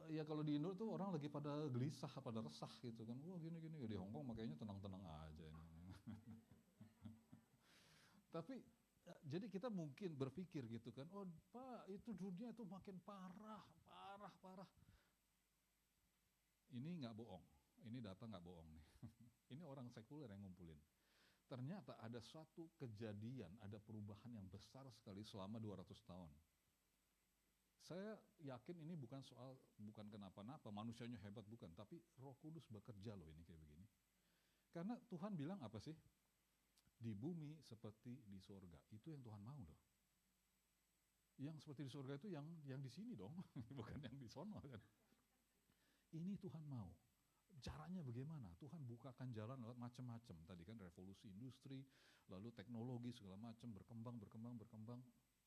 S5: Ya kalau di Indo tuh orang lagi pada gelisah, pada resah gitu kan, wah gini-gini, di Hongkong makanya tenang-tenang aja ini. Tapi jadi kita mungkin berpikir gitu kan, oh Pak itu dunia itu makin parah. Ini nggak bohong, ini data nggak bohong nih. Ini orang sekuler yang ngumpulin. Ternyata ada suatu kejadian, ada perubahan yang besar sekali selama 200 tahun. Saya yakin ini bukan kenapa-napa, manusianya hebat bukan, tapi Roh Kudus bekerja loh ini kayak begini. Karena Tuhan bilang apa sih? Di bumi seperti di surga. Itu yang Tuhan mau loh. Yang seperti di surga itu yang di sini dong, bukan yang di sono kan. Ini Tuhan mau. Caranya bagaimana? Tuhan bukakan jalan lewat macam-macam. Tadi kan revolusi industri, lalu teknologi segala macam berkembang.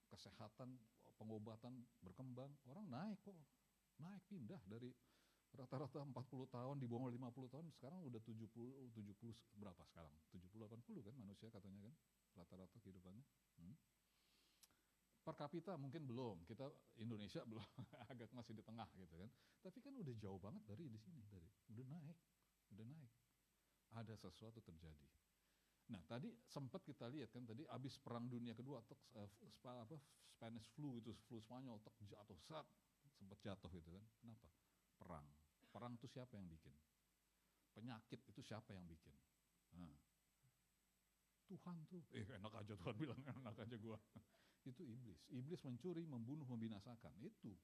S5: Kesehatan, pengobatan berkembang. Orang naik kok. Naik pindah dari rata-rata 40 tahun di bawah 50 tahun, sekarang udah 70 berapa sekarang? 70-80 kan manusia katanya kan, rata-rata kehidupannya. Per kapita mungkin belum, kita Indonesia belum, agak masih di tengah gitu kan. Tapi kan udah jauh banget dari di sini, udah naik. Ada sesuatu terjadi. Nah tadi sempat kita lihat kan tadi abis perang dunia kedua, Spanish flu itu, flu Spanyol, jatuh, sempat jatuh gitu kan. Kenapa? Perang itu siapa yang bikin? Penyakit itu siapa yang bikin? Nah, Tuhan tuh, enak aja Tuhan bilang, enak aja gua. Itu iblis. Iblis mencuri, membunuh, membinasakan. Itu.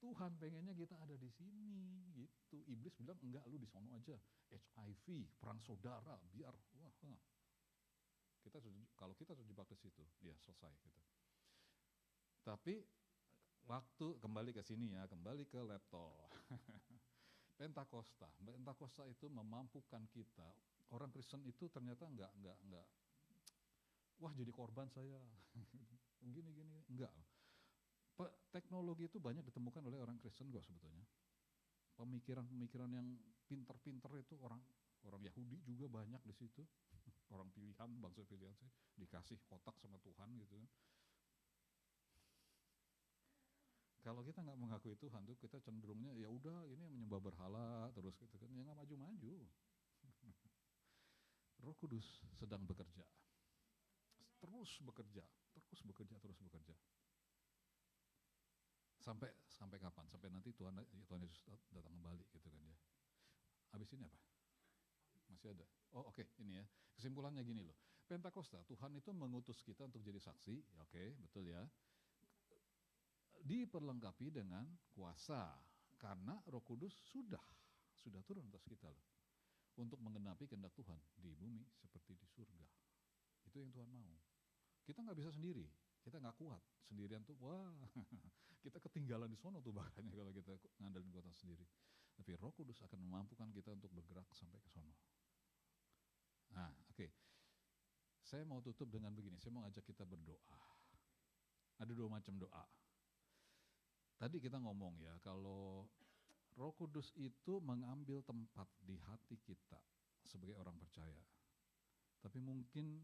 S5: Tuhan pengennya kita ada di sini, gitu. Iblis bilang enggak, lu di sono aja. HIV, perang saudara, biar wah. Kalau kita terjebak di situ, ya selesai gitu. Tapi waktu kembali ke sini ya, kembali ke laptop. Pentakosta itu memampukan kita. Orang Kristen itu ternyata enggak wah jadi korban saya. Gini, enggak. Teknologi itu banyak ditemukan oleh orang Kristen kok sebetulnya. Pemikiran yang pinter-pinter itu orang Yahudi juga banyak di situ. Orang pilihan, bangsa pilihan sih, dikasih otak sama Tuhan gitu kan. Kalau kita nggak mengakui Tuhan tuh kita cenderungnya ya udah ini menyembah berhala terus gitu kan, ya nggak maju-maju. Roh Kudus sedang bekerja, terus bekerja. Sampai kapan? Sampai nanti Tuhan Yesus datang kembali gitu kan ya. Habis ini apa? Masih ada. Oh oke, ini ya. Kesimpulannya gini loh. Pentakosta, Tuhan itu mengutus kita untuk jadi saksi, oke, betul ya. Diperlengkapi dengan kuasa karena Roh Kudus sudah turun atas kita loh untuk menggenapi kehendak Tuhan di bumi seperti di surga. Itu yang Tuhan mau. Kita nggak bisa sendiri, kita nggak kuat sendirian tuh, wah kita ketinggalan di sono tuh bahkannya kalau kita ngandelin kota sendiri. Tapi Roh Kudus akan memampukan kita untuk bergerak sampai ke sono. Nah, oke. Saya mau tutup dengan begini, saya mau ajak kita berdoa. Ada 2 macam doa. Tadi kita ngomong ya, kalau Roh Kudus itu mengambil tempat di hati kita sebagai orang percaya. Tapi mungkin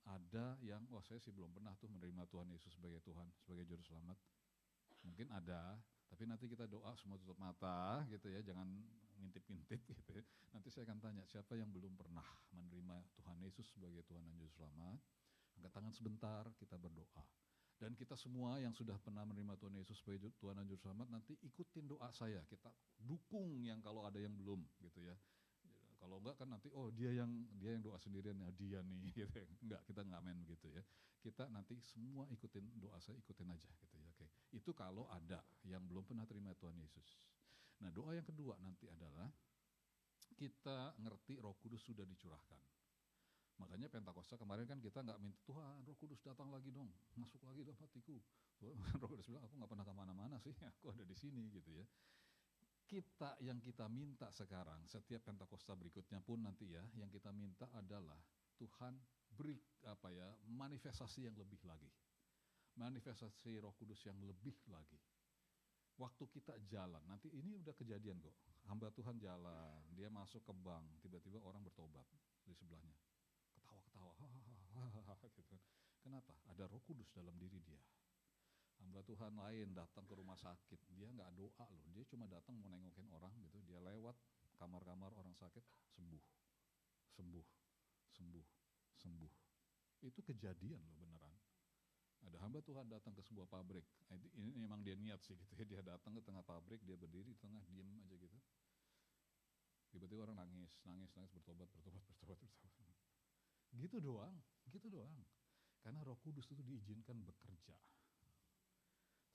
S5: ada yang, wah saya sih belum pernah tuh menerima Tuhan Yesus sebagai Tuhan, sebagai Juru Selamat. Mungkin ada, tapi nanti kita doa semua tutup mata gitu ya, jangan ngintip-ngintip gitu ya. Nanti saya akan tanya, siapa yang belum pernah menerima Tuhan Yesus sebagai Tuhan dan Juru Selamat? Angkat tangan sebentar, kita berdoa. Dan kita semua yang sudah pernah menerima Tuhan Yesus sebagai Tuhan dan Juru Selamat, nanti ikutin doa saya, kita dukung yang kalau ada yang belum gitu ya. Kalau enggak kan nanti, oh dia yang doa sendirian, ya dia nih gitu ya. Enggak, kita enggak main begitu ya. Kita nanti semua ikutin doa saya, ikutin aja gitu ya. Oke. Itu kalau ada yang belum pernah terima Tuhan Yesus. Nah, doa yang kedua nanti adalah kita ngerti Roh Kudus sudah dicurahkan. Makanya Pentakosta kemarin kan kita nggak minta, Tuhan Roh Kudus datang lagi dong, masuk lagi dalam hatiku. Roh Kudus bilang, aku nggak pernah kemana-mana sih, aku ada di sini gitu ya. Yang kita minta sekarang, setiap Pentakosta berikutnya pun nanti ya, yang kita minta adalah Tuhan beri manifestasi yang lebih lagi. Manifestasi Roh Kudus yang lebih lagi. Waktu kita jalan, nanti ini udah kejadian kok. Hamba Tuhan jalan, dia masuk ke bank, tiba-tiba orang bertobat di sebelahnya. Ketawa-ketawa, hahaha gitu. Kenapa? Ada Roh Kudus dalam diri dia. Hamba Tuhan lain datang ke rumah sakit, dia nggak doa loh, dia cuma datang mau nengokin orang gitu, dia lewat kamar-kamar orang sakit, sembuh, sembuh, sembuh, sembuh. Itu kejadian loh beneran. Ada hamba Tuhan datang ke sebuah pabrik, ini memang dia niat sih gitu ya, dia datang ke tengah pabrik, dia berdiri di tengah, diem aja gitu. Tiba-tiba orang nangis, bertobat. Gitu doang. Karena Roh Kudus itu diizinkan bekerja.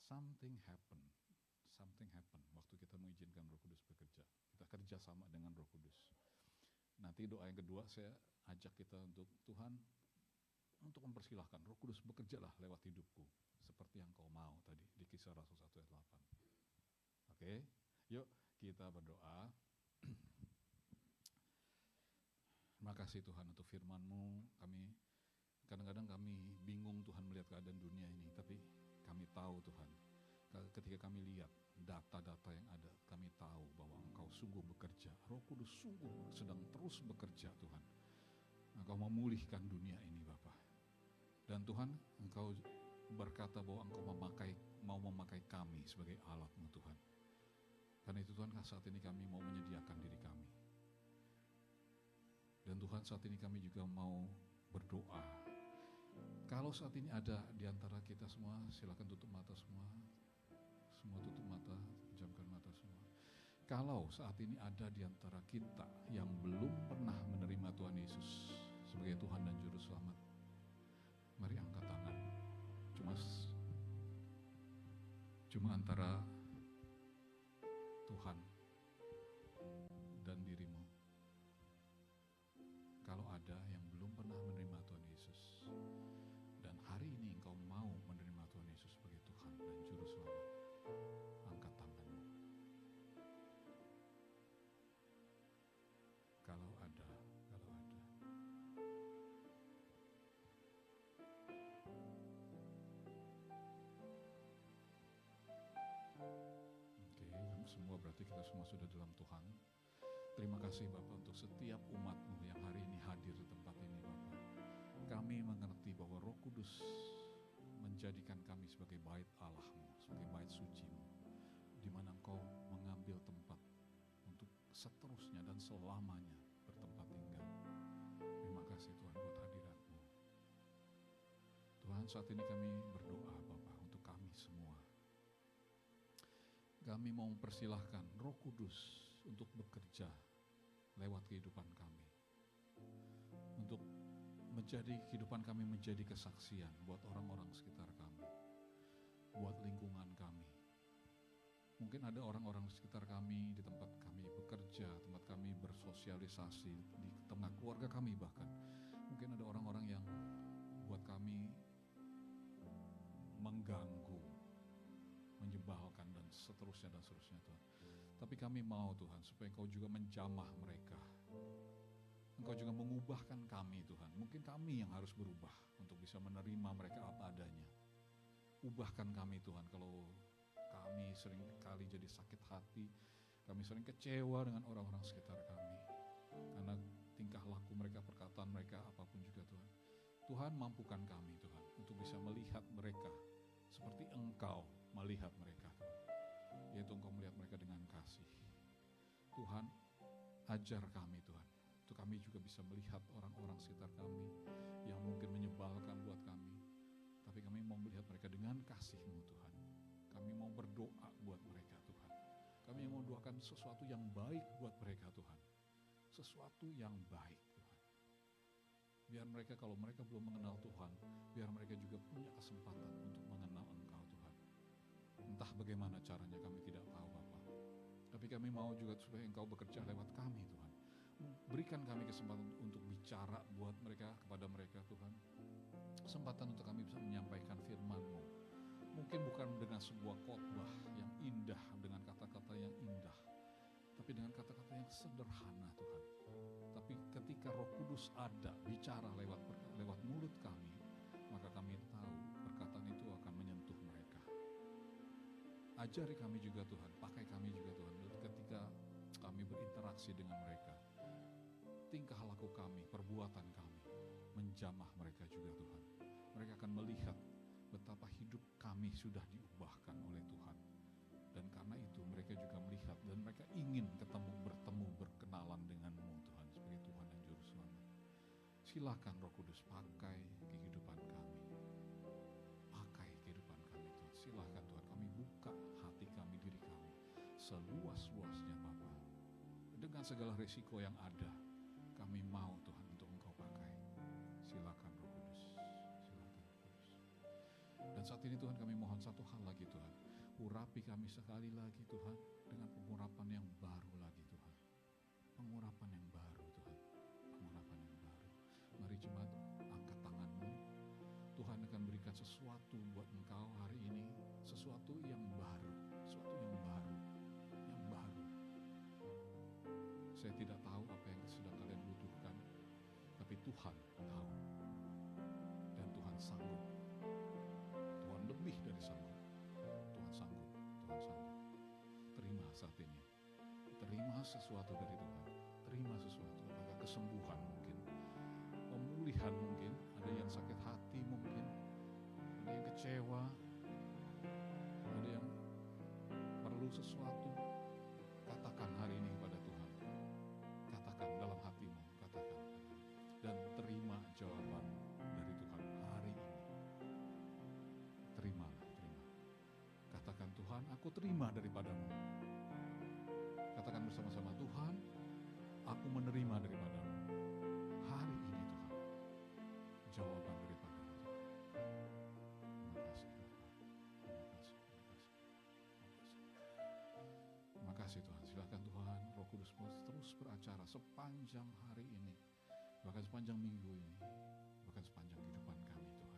S5: Something happen waktu kita mengizinkan Roh Kudus bekerja. Kita kerja sama dengan Roh Kudus. Nanti doa yang kedua saya ajak kita untuk Tuhan, untuk mempersilahkan Roh Kudus bekerjalah lewat hidupku seperti yang kau mau tadi di Kisah Rasul 1 ayat 8. Oke, yuk kita berdoa. Terima kasih Tuhan untuk firman-Mu. Kadang-kadang kami bingung Tuhan melihat keadaan dunia ini, tapi kami tahu Tuhan, ketika kami lihat data-data yang ada, kami tahu bahwa Engkau sungguh bekerja. Roh Kudus sungguh sedang terus bekerja Tuhan. Engkau memulihkan dunia ini Bapa. Dan Tuhan, Engkau berkata bahwa Engkau mau memakai kami sebagai alat-Mu Tuhan. Karena itu Tuhan, saat ini kami mau menyediakan diri kami. Dan Tuhan, saat ini kami juga mau berdoa. Kalau saat ini ada di antara kita semua, silakan tutup mata semua. Semua tutup mata, pejamkan mata semua. Kalau saat ini ada di antara kita yang belum pernah menerima Tuhan Yesus sebagai Tuhan dan Juru Selamat, mari angkat tangan. Cuma antara Tuhan dan dirimu. Kalau ada yang belum pernah menerima Tuhan Yesus, dan hari ini engkau mau menerima Tuhan Yesus sebagai Tuhan dan Juru Selamat, angkat tanganmu. Kalau ada. Oke, semua berarti kita semua sudah dalam Tuhan. Terima kasih Bapak untuk setiap umat-Mu yang hari ini hadir di tempat ini Bapak. Kami mengerti bahwa Roh Kudus menjadikan kami sebagai bait Allah-Mu, sebagai bait suci-Mu, di mana Engkau mengambil tempat untuk seterusnya dan selamanya bertempat tinggal. Terima kasih Tuhan buat hadirat-Mu. Tuhan, saat ini kami berdoa Bapak untuk kami semua. Kami mau mempersilahkan Roh Kudus untuk bekerja lewat kehidupan kami. Untuk menjadi kehidupan kami menjadi kesaksian buat orang-orang sekitar kami. Buat lingkungan kami. Mungkin ada orang-orang di sekitar kami, di tempat kami bekerja, tempat kami bersosialisasi, di tengah keluarga kami bahkan. Mungkin Mungkin ada orang-orang yang buat kami mengganggu, menyebalkan dan seterusnya Tuhan. Tapi kami mau Tuhan supaya Engkau juga menjamah mereka. Engkau juga mengubahkan kami Tuhan. Mungkin kami yang harus berubah untuk bisa menerima mereka apa adanya. Ubahkan kami Tuhan kalau kami sering kali jadi sakit hati, kami sering kecewa dengan orang-orang sekitar kami. Karena tingkah laku mereka, perkataan mereka, apapun juga Tuhan. Tuhan mampukan kami Tuhan untuk bisa melihat mereka seperti Engkau melihat mereka Tuhan. Yaitu Engkau melihat mereka dengan kasih. Tuhan, ajar kami Tuhan. Untuk kami juga bisa melihat orang-orang sekitar kami yang mungkin menyebalkan buat kami. Tapi kami mau melihat mereka dengan kasih-Mu Tuhan. Kami mau berdoa buat mereka Tuhan. Kami mau doakan sesuatu yang baik buat mereka Tuhan. Sesuatu yang baik Tuhan. Biar mereka, kalau mereka belum mengenal Tuhan, biar mereka juga punya kesempatan untuk mengenal Engkau Tuhan. Entah bagaimana caranya kami tidak tahu Bapa. Tapi kami mau juga supaya Engkau bekerja lewat kami Tuhan. Berikan kami kesempatan untuk bicara buat mereka, kepada mereka Tuhan. Kesempatan untuk kami bisa menyampaikan firman-Mu. Mungkin bukan dengan sebuah khotbah yang indah, dengan kata-kata yang indah, tapi dengan kata-kata yang sederhana Tuhan. Tapi ketika Roh Kudus ada, bicara lewat mulut kami, maka kami tahu perkataan itu akan menyentuh mereka. Ajari kami juga Tuhan, pakai kami juga Tuhan, ketika kami berinteraksi dengan mereka. Tingkah laku kami, perbuatan kami, menjamah mereka juga Tuhan. Mereka akan melihat betapa hidup kami sudah diubahkan oleh Tuhan. Dan karena itu mereka juga melihat dan mereka ingin bertemu, berkenalan dengan-Mu Tuhan sebagai Tuhan dan Juru Selamat. Silakan Roh Kudus pakai kehidupan kami. Pakai kehidupan kami Tuhan. Silakan Tuhan, kami buka hati kami, diri kami seluas-luasnya Bapa. Dengan segala resiko yang ada, kami mau Tuhan untuk Engkau pakai. Silakan Roh Kudus. Silakan Roh Kudus. Dan saat ini Tuhan kami mohon satu hal lagi Tuhan. Urapi kami sekali lagi Tuhan dengan pengurapan yang baru lagi Tuhan. Pengurapan yang baru Tuhan. Pengurapan yang baru. Mari jemaat angkat tangan-Mu. Tuhan akan berikan sesuatu buat Engkau hari ini. Sesuatu yang baru. Sesuatu yang baru. Yang baru. Saya tidak tahu apa yang sedang kalian butuhkan. Tapi Tuhan tahu. Dan Tuhan sanggup. Tuhan lebih dari sanggup. Tuhan sanggup. Terima saat ini. Terima sesuatu dari Tuhan. Terima sesuatu. Apakah kesembuhan mungkin. Pemulihan mungkin. Ada yang sakit hati mungkin. Ada yang kecewa. Ada yang perlu sesuatu. Katakan hari ini kepada Tuhan. Katakan dalam hatimu. Katakan. Dan terima jawaban dari Tuhan hari ini. Terimalah. Katakan Tuhan, aku terima daripadamu. Katakan bersama-sama, Tuhan, aku menerima daripadamu. Hari ini Tuhan, jawaban daripadamu Tuhan. Terima kasih Tuhan. Terima kasih Tuhan. Silakan Tuhan, Roh Kudus terus beracara sepanjang hari ini. Bahkan sepanjang minggu ini. Bahkan sepanjang kehidupan kami Tuhan.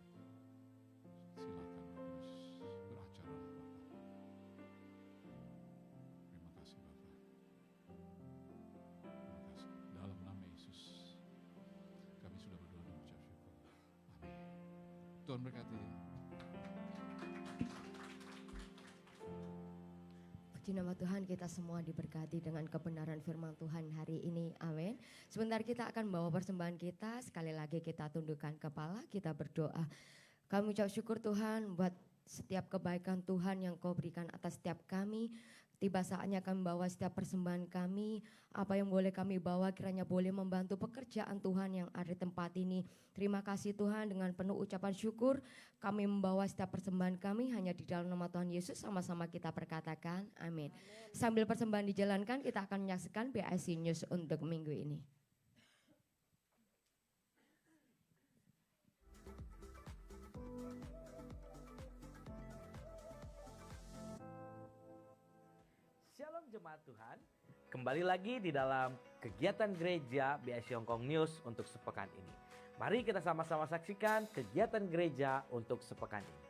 S5: Silakan Roh Kudus beracara. Tuhan berkati.
S4: Puji nama Tuhan, kita semua diberkati dengan kebenaran firman Tuhan hari ini. Amin. Sebentar kita akan bawa persembahan kita. Sekali lagi kita tundukkan kepala, kita berdoa. Kami ucap syukur Tuhan buat setiap kebaikan Tuhan yang Kau berikan atas setiap kami. Tiba saatnya kami bawa setiap persembahan kami. Apa yang boleh kami bawa kiranya boleh membantu pekerjaan Tuhan yang ada di tempat ini. Terima kasih Tuhan, dengan penuh ucapan syukur kami membawa setiap persembahan kami hanya di dalam nama Tuhan Yesus. Sama-sama kita perkatakan amin. Sambil persembahan dijalankan, kita akan menyaksikan BIC News untuk minggu ini.
S7: Shalom jemaat Tuhan, kembali lagi di dalam kegiatan gereja BIC Hongkong News untuk sepekan ini. Mari kita sama-sama saksikan kegiatan gereja untuk sepekan ini.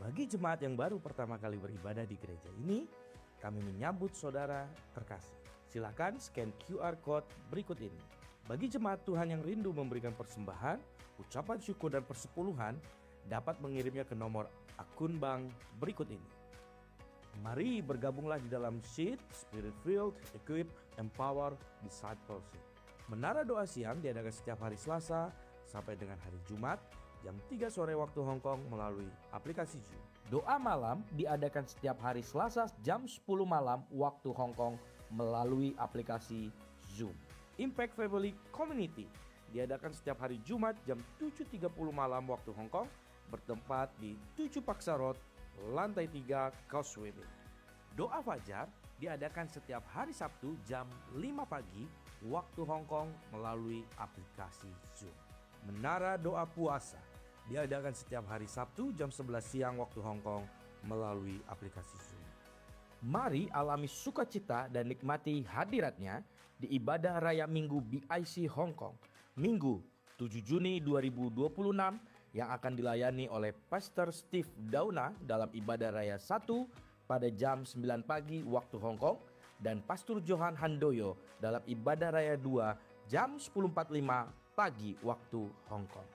S8: Bagi jemaat yang baru pertama kali beribadah di gereja ini, kami menyambut saudara terkasih. Silakan scan QR Code berikut ini. Bagi jemaat Tuhan yang rindu memberikan persembahan, ucapan syukur dan persepuluhan, dapat mengirimnya ke nomor akun bank berikut ini. Mari bergabunglah di dalam Seed, Spirit-Filled, Equip, Empower, Discipleship. Menara doa siang diadakan setiap hari Selasa sampai dengan hari Jumat jam 3 sore waktu Hong Kong melalui aplikasi Zoom.
S7: Doa malam diadakan setiap hari Selasa jam 10 malam waktu Hong Kong melalui aplikasi Zoom.
S8: Impact Family Community diadakan setiap hari Jumat jam 7.30 malam waktu Hong Kong bertempat di 7 Paksa Road, lantai 3 Causeway Bay. Doa Fajar diadakan setiap hari Sabtu jam 5 pagi waktu Hong Kong melalui aplikasi Zoom. Menara Doa Puasa diadakan setiap hari Sabtu jam 11 siang waktu Hong Kong melalui aplikasi Zoom.
S7: Mari alami sukacita dan nikmati hadiratnya di ibadah raya Minggu BIC Hong Kong, Minggu 7 Juni 2026 yang akan dilayani oleh Pastor Steve Dauna dalam ibadah raya 1 pada jam 9 pagi waktu Hong Kong dan Pastor Johan Handoyo dalam ibadah raya 2 jam 10.45 pagi waktu Hong Kong.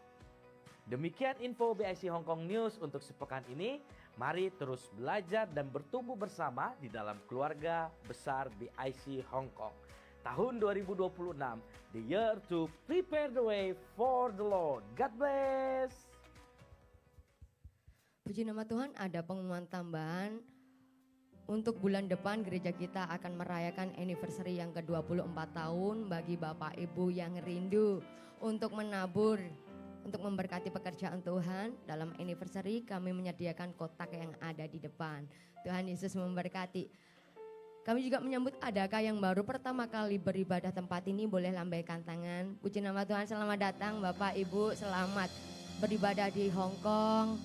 S7: Demikian info BIC Hong Kong News untuk sepekan ini. Mari terus belajar dan bertumbuh bersama di dalam keluarga besar BIC Hong Kong. Tahun 2026, the year to prepare the way for the Lord. God bless.
S4: Puji nama Tuhan, ada pengumuman tambahan. Untuk bulan depan gereja kita akan merayakan anniversary yang ke-24 tahun bagi Bapak Ibu yang rindu untuk menabur, untuk memberkati pekerjaan Tuhan. Dalam anniversary kami menyediakan kotak yang ada di depan. Tuhan Yesus memberkati. Kami juga menyambut adakah yang baru pertama kali beribadah tempat ini, boleh lambaikan tangan. Puji nama Tuhan, selamat datang Bapak Ibu, selamat beribadah di Hong Kong.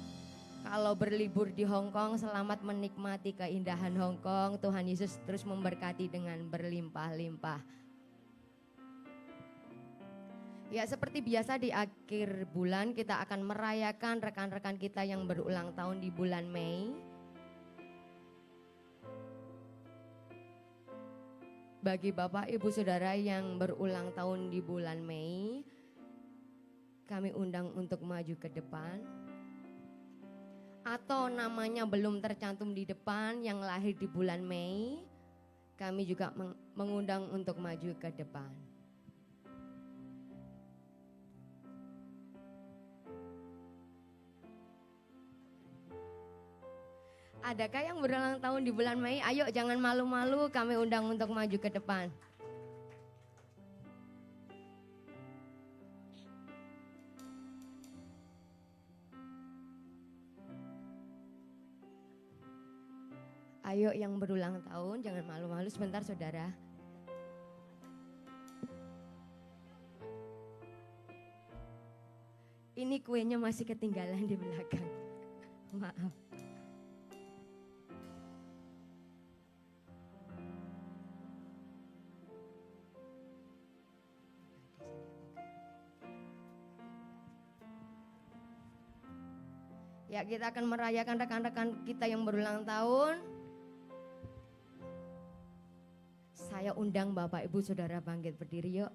S4: Kalau berlibur di Hong Kong, selamat menikmati keindahan Hong Kong. Tuhan Yesus terus memberkati dengan berlimpah-limpah. Ya, seperti biasa di akhir bulan kita akan merayakan rekan-rekan kita yang berulang tahun di bulan Mei. Bagi Bapak Ibu Saudara yang berulang tahun di bulan Mei, kami undang untuk maju ke depan. Atau namanya belum tercantum di depan yang lahir di bulan Mei, kami juga mengundang untuk maju ke depan. Adakah yang berulang tahun di bulan Mei? Ayo jangan malu-malu, kami undang untuk maju ke depan. Ayo yang berulang tahun, jangan malu-malu, sebentar saudara. Ini kuenya masih ketinggalan di belakang. Maaf. Ya, kita akan merayakan rekan-rekan kita yang berulang tahun. Saya undang Bapak Ibu Saudara bangkit berdiri yuk.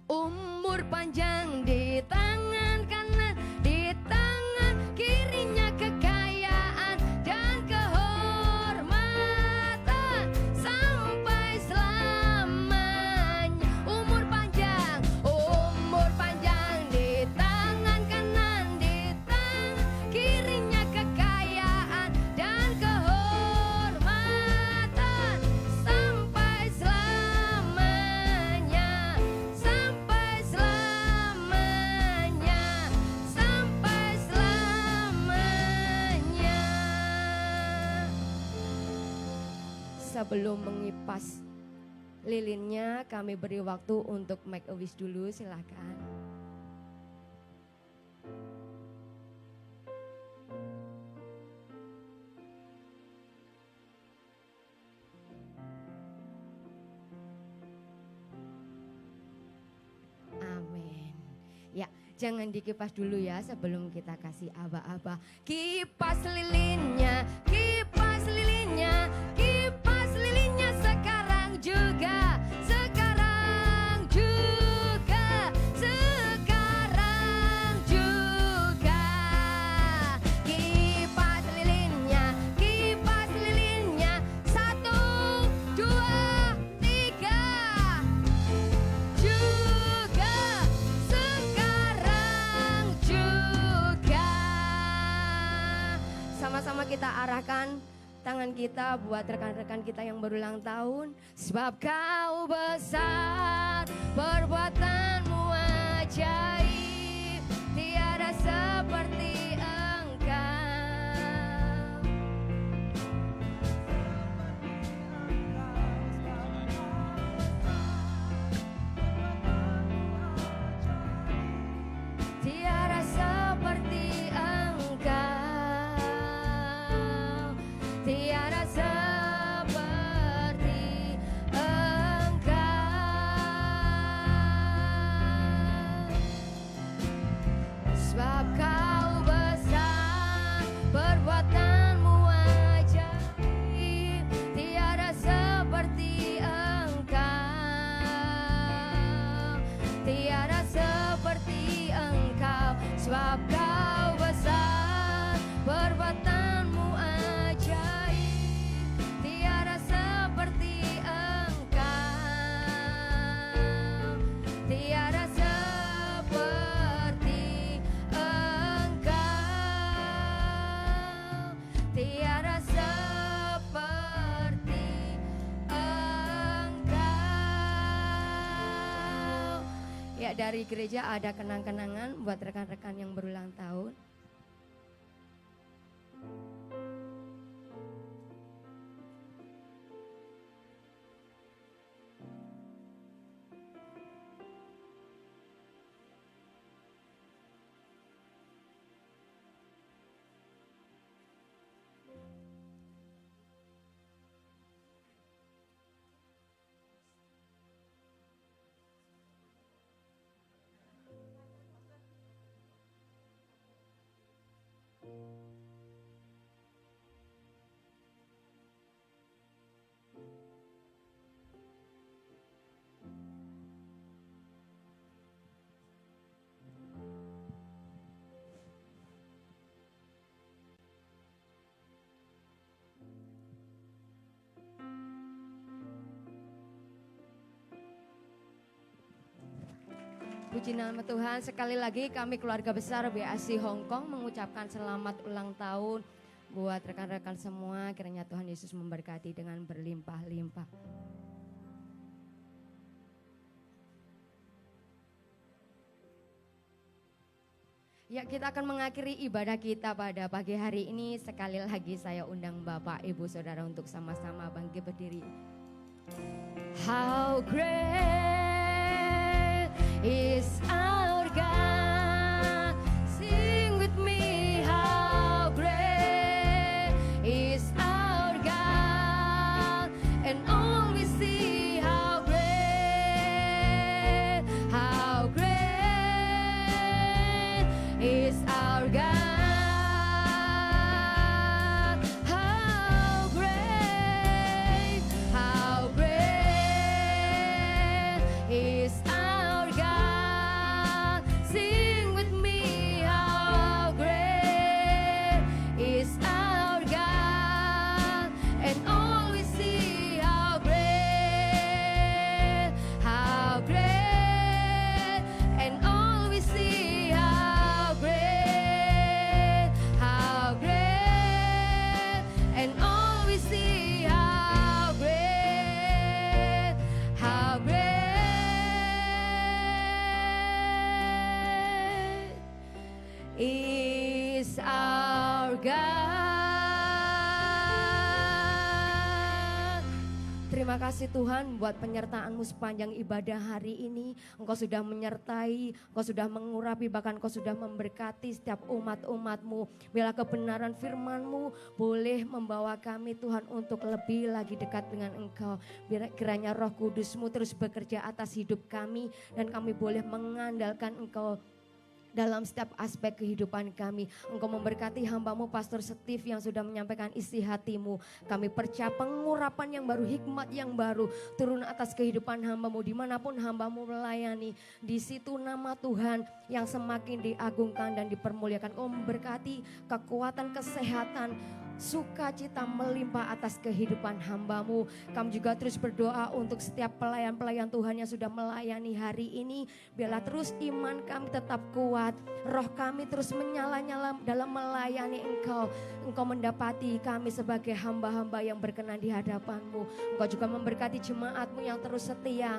S4: Umur panjang di tangan kanan, di tangan kirinya kekayaan dan kehormatan sampai selamanya. Umur panjang di tangan kanan, di tangan kirinya kekayaan dan kehormatan sampai selamanya, sampai selamanya, sampai selamanya. Sebelum mengipas lilinnya, kami beri waktu untuk make a wish dulu, silakan. Amin. Ya, jangan dikipas dulu ya sebelum kita kasih aba-aba. Kipas lilinnya, kipas lilinnya, kipas lilinnya sekarang juga, sekarang juga, sekarang juga. Kipas lilinnya, 1, 2, 3. Juga, sekarang juga. Sama-sama kita arahkan tangan kita buat rekan-rekan kita yang berulang tahun. Sebab kau besar, perbuatanmu ajaib, tiada seperti engkau. Tiada seperti engkau, tiada seperti engkau. Sebab kau besar, perbuatanmu ajaib, tiada seperti engkau, tiada seperti engkau. Sebab kau besar, perbuatanmu ajaib, tiada seperti engkau, tiada seperti engkau, tiada seperti engkau. Ya, dari gereja ada kenang-kenangan buat rekan-rekan yang berulang tahun. Puji nama Tuhan, sekali lagi kami keluarga besar BAC Hong Kong mengucapkan selamat ulang tahun buat rekan-rekan semua. Kiranya Tuhan Yesus memberkati dengan berlimpah-limpah. Ya, kita akan mengakhiri ibadah kita pada pagi hari ini. Sekali lagi saya undang Bapak, Ibu, Saudara untuk sama-sama bangkit berdiri. How great is our God. Sing with me, how great is our God. And all we see, how great is our God. How great is our God. Sing with me, how great is our God. And all we see, how great, and all we see, how great, and all we see, how great, is our God. Terima kasih Tuhan buat penyertaan-Mu sepanjang ibadah hari ini. Engkau sudah menyertai, Engkau sudah mengurapi, bahkan Engkau sudah memberkati setiap umat-umat-Mu. Bila kebenaran firman-Mu boleh membawa kami Tuhan untuk lebih lagi dekat dengan Engkau. Biar kiranya Roh Kudus-Mu terus bekerja atas hidup kami dan kami boleh mengandalkan Engkau dalam setiap aspek kehidupan kami. Engkau memberkati hamba-Mu Pastor Steve yang sudah menyampaikan isi hati-Mu. Kami percaya pengurapan yang baru, hikmat yang baru turun atas kehidupan hamba-Mu dimanapun hamba-Mu melayani. Di situ nama Tuhan yang semakin diagungkan dan dipermuliakan. Engkau memberkati kekuatan, kesehatan, sukacita melimpah atas kehidupan hamba-Mu. Kami juga terus berdoa untuk setiap pelayan-pelayan Tuhan yang sudah melayani hari ini. Biarlah terus iman kami tetap kuat, roh kami terus menyala-nyala dalam melayani Engkau. Engkau mendapati kami sebagai hamba-hamba yang berkenan di hadapan-Mu. Engkau juga memberkati jemaat-Mu yang terus setia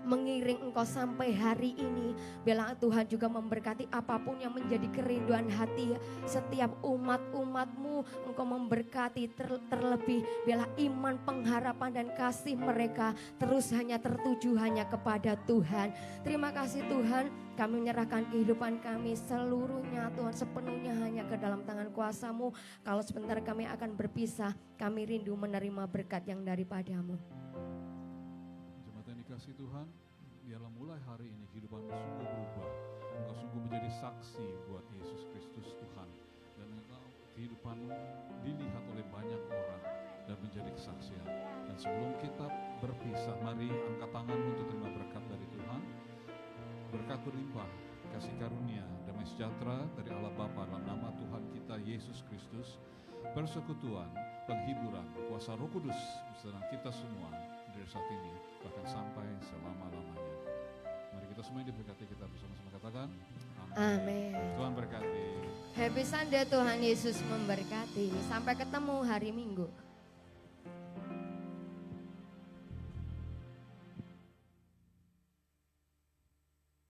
S4: mengiring Engkau sampai hari ini. Biarlah Tuhan juga memberkati apapun yang menjadi kerinduan hati setiap umat-umat-Mu. Engkau memberkati terlebih biarlah iman, pengharapan dan kasih mereka terus hanya tertuju hanya kepada Tuhan. Terima kasih Tuhan, kami menyerahkan kehidupan kami seluruhnya Tuhan, sepenuhnya hanya ke dalam tangan kuasa-Mu. Kalau sebentar kami akan berpisah, kami rindu menerima berkat yang daripada-Mu.
S5: Jemaat yang dikasihi Tuhan, biarlah mulai hari ini kehidupanmu sungguh berubah. Engkau sungguh menjadi saksi buat Yesus Kristus Tuhan. Dan engkau kehidupanmu dilihat oleh banyak orang dan menjadi kesaksian. Dan sebelum kita berpisah, mari angkat tanganmu untuk terima berkat dari Tuhan. Berkat berlimpah, kasih karunia, damai sejahtera dari Allah Bapa dalam nama Tuhan kita Yesus Kristus, persekutuan, penghiburan, kuasa Roh Kudus bersama kita semua dari saat ini bahkan sampai selama-lamanya. Mari kita semua diberkati, kita bersama-sama katakan
S4: Amin.
S5: Tuhan berkati.
S4: Happy Sunday, Tuhan Yesus memberkati. Sampai ketemu hari Minggu.